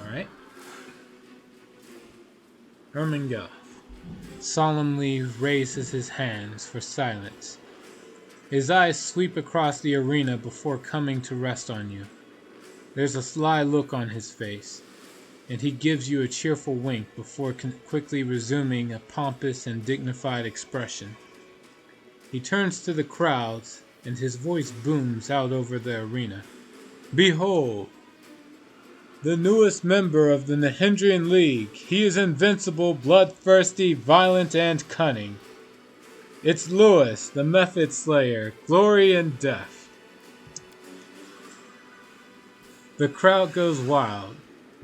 Alright. Ermengarth solemnly raises his hands for silence. His eyes sweep across the arena before coming to rest on you. There's a sly look on his face, and he gives you a cheerful wink before quickly resuming a pompous and dignified expression. He turns to the crowds and his voice booms out over the arena. Behold, the newest member of the Nehindrian League. He is invincible, bloodthirsty, violent, and cunning. It's Lewis, the Method Slayer, glory and death. The crowd goes wild.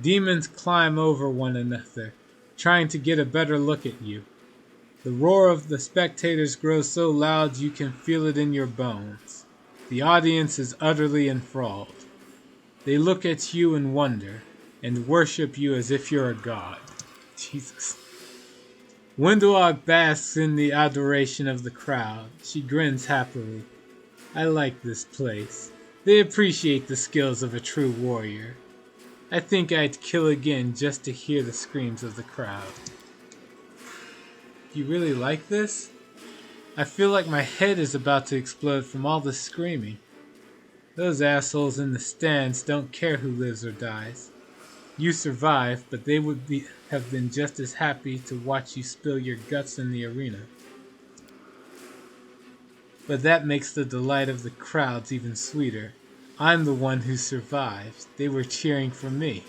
Demons climb over one another, trying to get a better look at you. The roar of the spectators grows so loud you can feel it in your bones. The audience is utterly enthralled. They look at you in wonder, and worship you as if you're a god. Jesus. Wendelog basks in the adoration of the crowd. She grins happily. I like this place. They appreciate the skills of a true warrior. I think I'd kill again just to hear the screams of the crowd. You really like this? I feel like my head is about to explode from all the screaming. Those assholes in the stands don't care who lives or dies. You survive, but they would have been just as happy to watch you spill your guts in the arena. But that makes the delight of the crowds even sweeter. I'm the one who survived. They were cheering for me.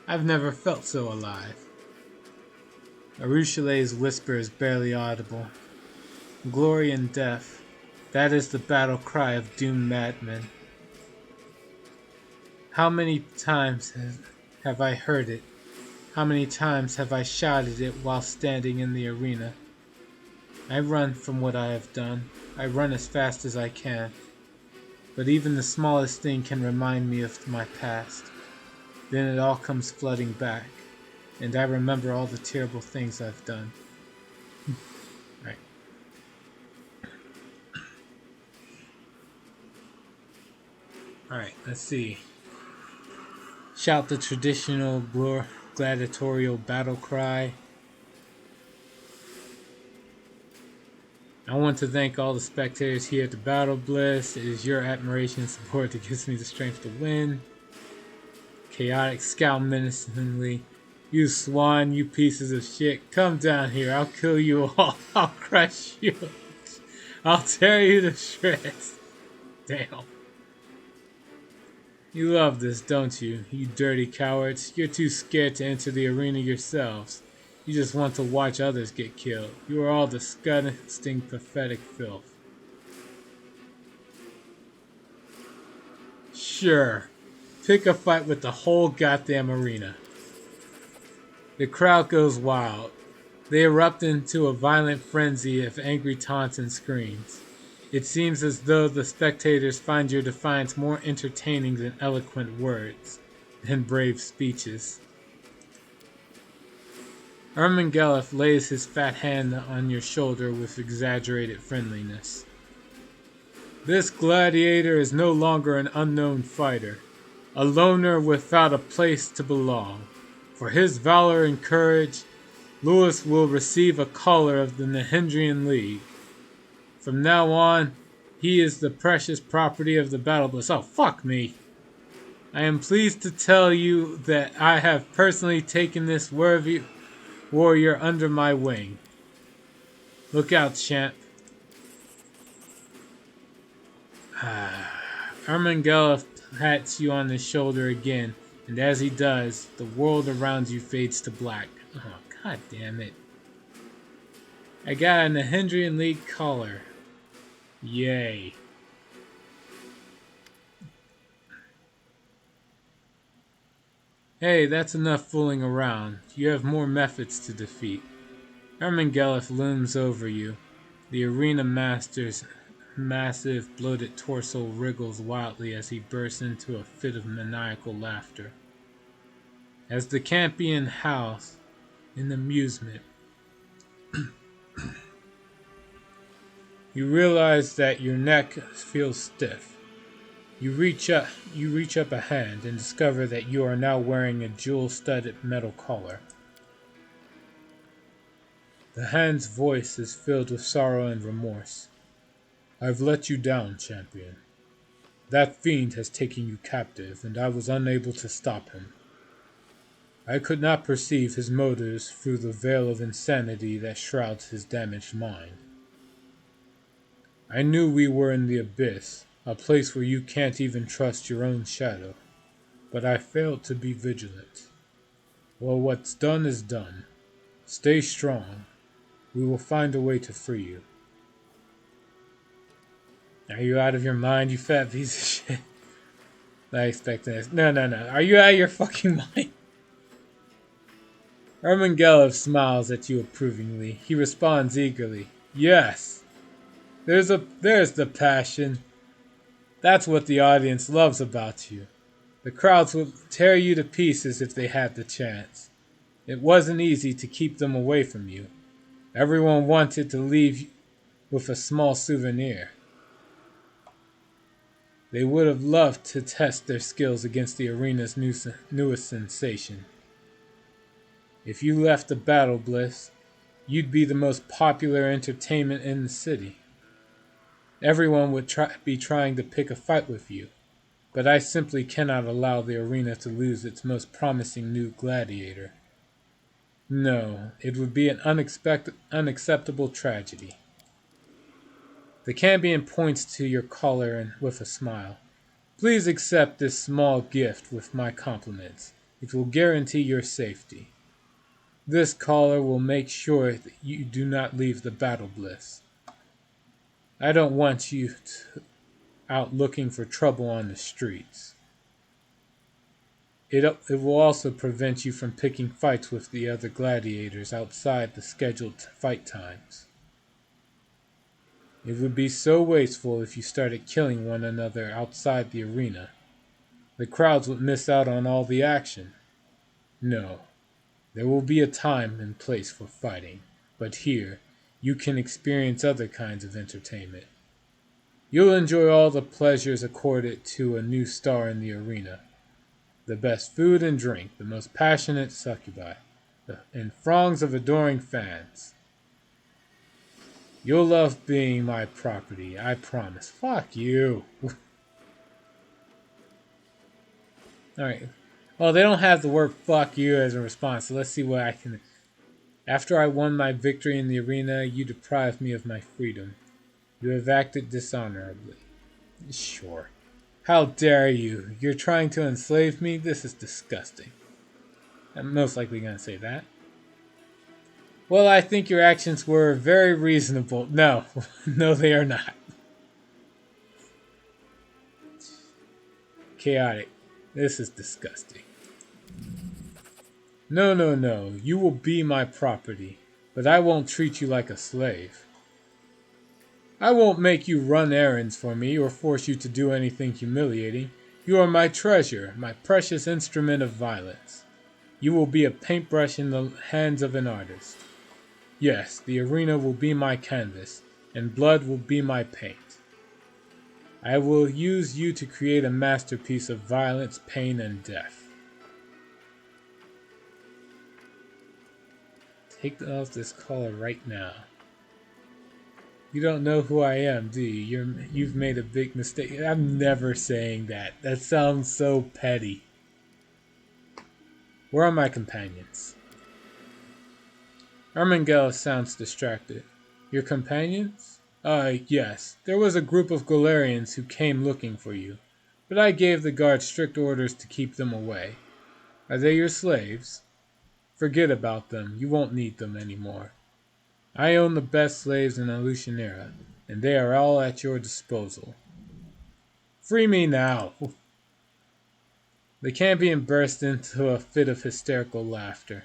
I've never felt so alive. Arushale's whisper is barely audible. Glory and death. That is the battle cry of doomed madmen. How many times have I heard it? How many times have I shouted it while standing in the arena? I run from what I have done. I run as fast as I can. But even the smallest thing can remind me of my past. Then it all comes flooding back, and I remember all the terrible things I've done. Right. Alright, let's see. Shout the traditional gladiatorial battle cry. I want to thank all the spectators here at the Battle Bliss. It is your admiration and support that gives me the strength to win. Chaotic scowl menacingly. You swine, you pieces of shit. Come down here, I'll kill you all. I'll crush you. I'll tear you to shreds. Damn. You love this, don't you? You dirty cowards. You're too scared to enter the arena yourselves. You just want to watch others get killed. You are all disgusting, pathetic filth. Sure. Pick a fight with the whole goddamn arena. The crowd goes wild. They erupt into a violent frenzy of angry taunts and screams. It seems as though the spectators find your defiance more entertaining than eloquent words and brave speeches. Ermengelef lays his fat hand on your shoulder with exaggerated friendliness. This gladiator is no longer an unknown fighter, a loner without a place to belong. For his valor and courage, Lewis will receive a collar of the Nehindrian League. From now on, he is the precious property of the Battle Bliss. Oh, fuck me. I am pleased to tell you that I have personally taken this worthy warrior under my wing. Look out, champ. Ermengelef pats you on the shoulder again, and as he does, the world around you fades to black. Oh, god damn it. I got a Nehindrian League collar. Yay. Hey, that's enough fooling around. You have more methods to defeat. Ermengelef looms over you. The arena master's massive, bloated torso wriggles wildly as he bursts into a fit of maniacal laughter. As the Campion howls in amusement, you realize that your neck feels stiff. You reach up a hand and discover that you are now wearing a jewel-studded metal collar. The hand's voice is filled with sorrow and remorse. I've let you down, champion. That fiend has taken you captive, and I was unable to stop him. I could not perceive his motives through the veil of insanity that shrouds his damaged mind. I knew we were in the abyss, a place where you can't even trust your own shadow, but I failed to be vigilant. Well, what's done is done. Stay strong. We will find a way to free you. Are you out of your mind, you fat piece of shit? I expect this. No. Are you out of your fucking mind? Ermengelov smiles at you approvingly. He responds eagerly. Yes. There's the passion. That's what the audience loves about you. The crowds would tear you to pieces if they had the chance. It wasn't easy to keep them away from you. Everyone wanted to leave with a small souvenir. They would have loved to test their skills against the arena's newest sensation. If you left the Battle Bliss, you'd be the most popular entertainment in the city. Everyone would be trying to pick a fight with you, but I simply cannot allow the arena to lose its most promising new gladiator. No, it would be an unacceptable tragedy. The Cambion points to your collar and with a smile. Please accept this small gift with my compliments. It will guarantee your safety. This collar will make sure that you do not leave the Battle Bliss. I don't want you out looking for trouble on the streets. It will also prevent you from picking fights with the other gladiators outside the scheduled fight times. It would be so wasteful if you started killing one another outside the arena. The crowds would miss out on all the action. No, there will be a time and place for fighting, but here you can experience other kinds of entertainment. You'll enjoy all the pleasures accorded to a new star in the arena. The best food and drink, the most passionate succubi, and throngs of adoring fans. You'll love being my property, I promise. Fuck you. Alright. Well, they don't have the word fuck you as a response, so let's see what I can... After I won my victory in the arena, you deprived me of my freedom. You have acted dishonorably. Sure. How dare you? You're trying to enslave me? This is disgusting. I'm most likely going to say that. Well, I think your actions were very reasonable. No. No, they are not. Chaotic. This is disgusting. No. You will be my property, but I won't treat you like a slave. I won't make you run errands for me or force you to do anything humiliating. You are my treasure, my precious instrument of violence. You will be a paintbrush in the hands of an artist. Yes, the arena will be my canvas, and blood will be my paint. I will use you to create a masterpiece of violence, pain, and death. Take off this collar right now. You don't know who I am, do you? You've made a big mistake. I'm never saying that. That sounds so petty. Where are my companions? Ermengelov sounds distracted. Your companions? Yes. There was a group of Galarians who came looking for you, but I gave the guards strict orders to keep them away. Are they your slaves? Forget about them. You won't need them anymore. I own the best slaves in Alucionera, and they are all at your disposal. Free me now! The Cambion burst into a fit of hysterical laughter.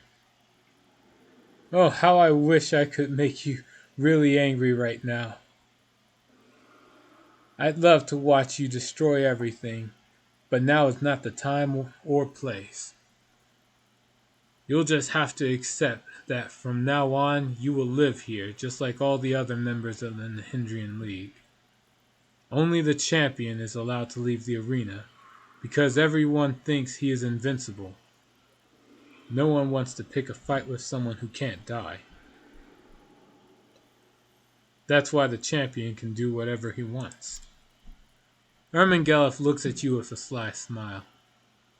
Oh, how I wish I could make you really angry right now. I'd love to watch you destroy everything, but now is not the time or place. You'll just have to accept that from now on you will live here, just like all the other members of the Nahindrian League. Only the champion is allowed to leave the arena, because everyone thinks he is invincible. No one wants to pick a fight with someone who can't die. That's why the champion can do whatever he wants. Ermengelov looks at you with a sly smile.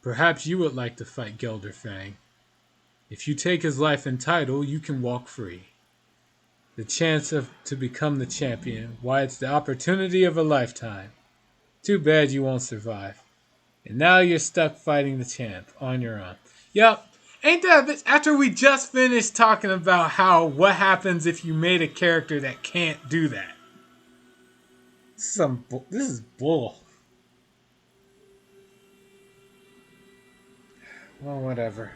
Perhaps you would like to fight Gelderfang. If you take his life and title, you can walk free. The chance to become the champion. Why, it's the opportunity of a lifetime. Too bad you won't survive. And now you're stuck fighting the champ on your own. Yup. Ain't that a bitch? After we just finished talking about what happens if you made a character that can't do that. This is bull. Well, whatever.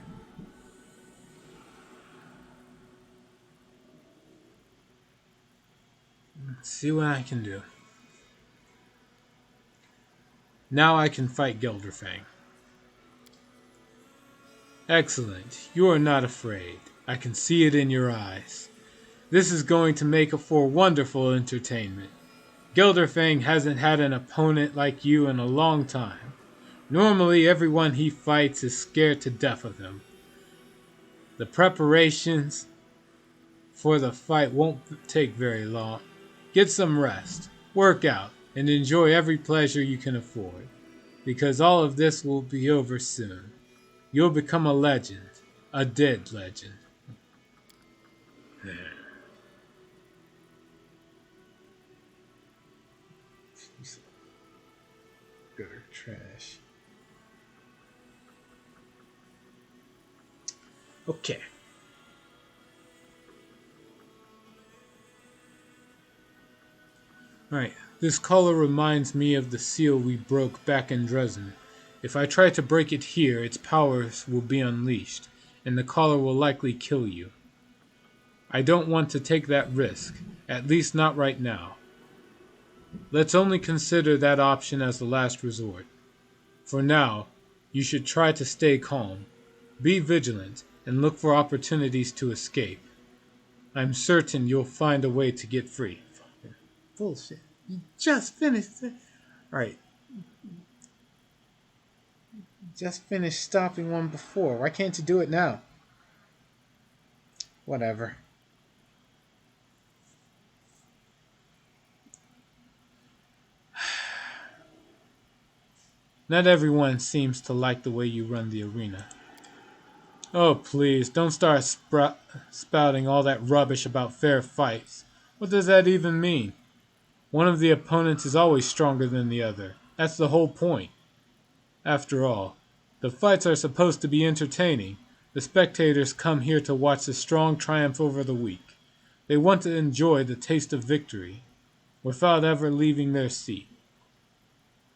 Let's see what I can do. Now I can fight Gelderfang. Excellent. You are not afraid. I can see it in your eyes. This is going to make for wonderful entertainment. Gelderfang hasn't had an opponent like you in a long time. Normally, everyone he fights is scared to death of him. The preparations for the fight won't take very long. Get some rest, work out, and enjoy every pleasure you can afford, because all of this will be over soon. You'll become a legend, a dead legend. Gutter trash. Okay. Alright, this collar reminds me of the seal we broke back in Dresden. If I try to break it here, its powers will be unleashed, and the collar will likely kill you. I don't want to take that risk, at least not right now. Let's only consider that option as the last resort. For now, you should try to stay calm, be vigilant, and look for opportunities to escape. I'm certain you'll find a way to get free. Bullshit. You just finished it. Alright. Just finished stopping one before. Why can't you do it now? Whatever. Not everyone seems to like the way you run the arena. Oh, please, don't start spouting all that rubbish about fair fights. What does that even mean? One of the opponents is always stronger than the other. That's the whole point. After all, the fights are supposed to be entertaining. The spectators come here to watch the strong triumph over the weak. They want to enjoy the taste of victory, without ever leaving their seat.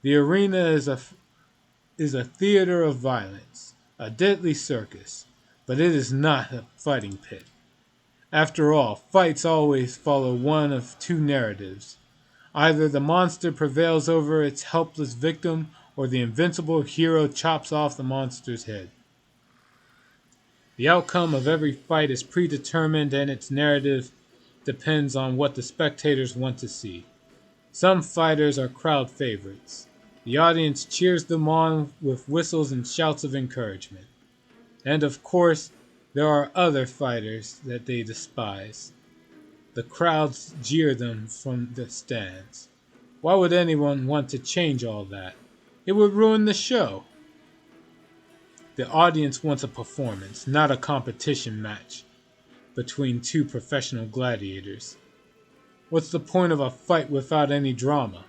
The arena is a theater of violence, a deadly circus, but it is not a fighting pit. After all, fights always follow one of two narratives. Either the monster prevails over its helpless victim, or the invincible hero chops off the monster's head. The outcome of every fight is predetermined, and its narrative depends on what the spectators want to see. Some fighters are crowd favorites. The audience cheers them on with whistles and shouts of encouragement. And of course, there are other fighters that they despise. The crowds jeer them from the stands. Why would anyone want to change all that? It would ruin the show. The audience wants a performance, not a competition match between two professional gladiators. What's the point of a fight without any drama?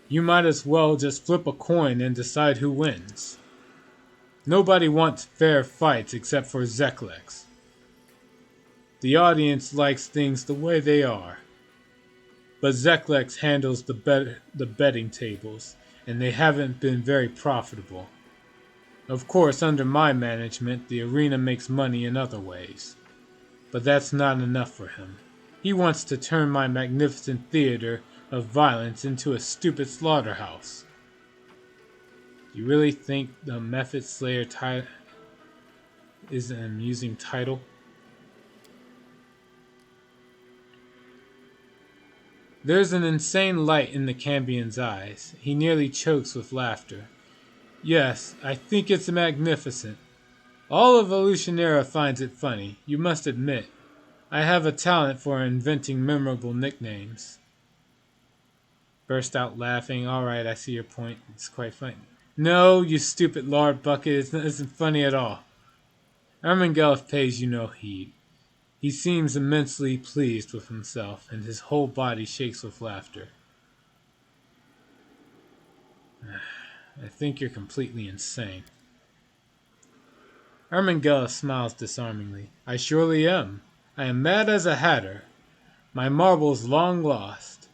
You might as well just flip a coin and decide who wins. Nobody wants fair fights except for Zeklex. The audience likes things the way they are. But Zeklex handles the betting tables, and they haven't been very profitable. Of course, under my management, the arena makes money in other ways. But that's not enough for him. He wants to turn my magnificent theater of violence into a stupid slaughterhouse. Do you really think the Method Slayer is an amusing title? There's an insane light in the Cambion's eyes. He nearly chokes with laughter. Yes, I think it's magnificent. All of Evolutionera finds it funny, you must admit. I have a talent for inventing memorable nicknames. Burst out laughing. Alright, I see your point. It's quite funny. No, you stupid lard bucket. It isn't funny at all. Ermengelf pays you no heed. He seems immensely pleased with himself, and his whole body shakes with laughter. I think you're completely insane. Ermengarde smiles disarmingly. I surely am. I am mad as a hatter. My marbles long lost.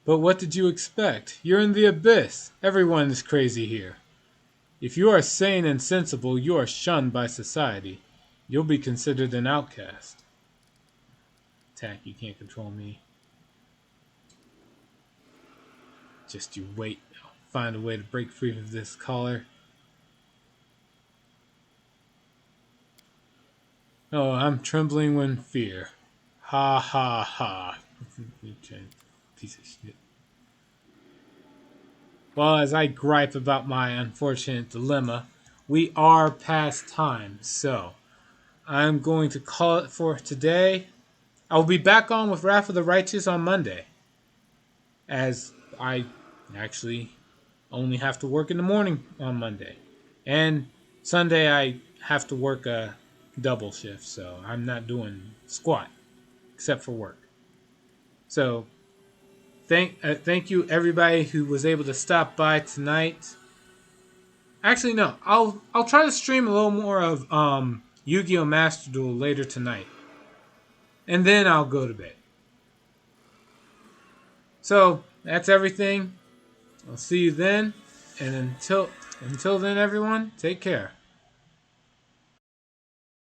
But what did you expect? You're in the abyss. Everyone is crazy here. If you are sane and sensible, you are shunned by society. You'll be considered an outcast. Tack, you can't control me. Just you wait. I'll find a way to break free of this collar. Oh, I'm trembling with fear. Ha ha ha. Piece of shit. Well, as I gripe about my unfortunate dilemma, we are past time, so I'm going to call it for today. I'll be back on with Wrath of the Righteous on Monday, as I actually only have to work in the morning on Monday. And Sunday I have to work a double shift, so I'm not doing squat except for work. So thank you everybody who was able to stop by tonight. Actually, no, I'll try to stream a little more of Yu-Gi-Oh! Master Duel later tonight, and then I'll go to bed. So that's everything. I'll see you then, and until then, everyone, take care.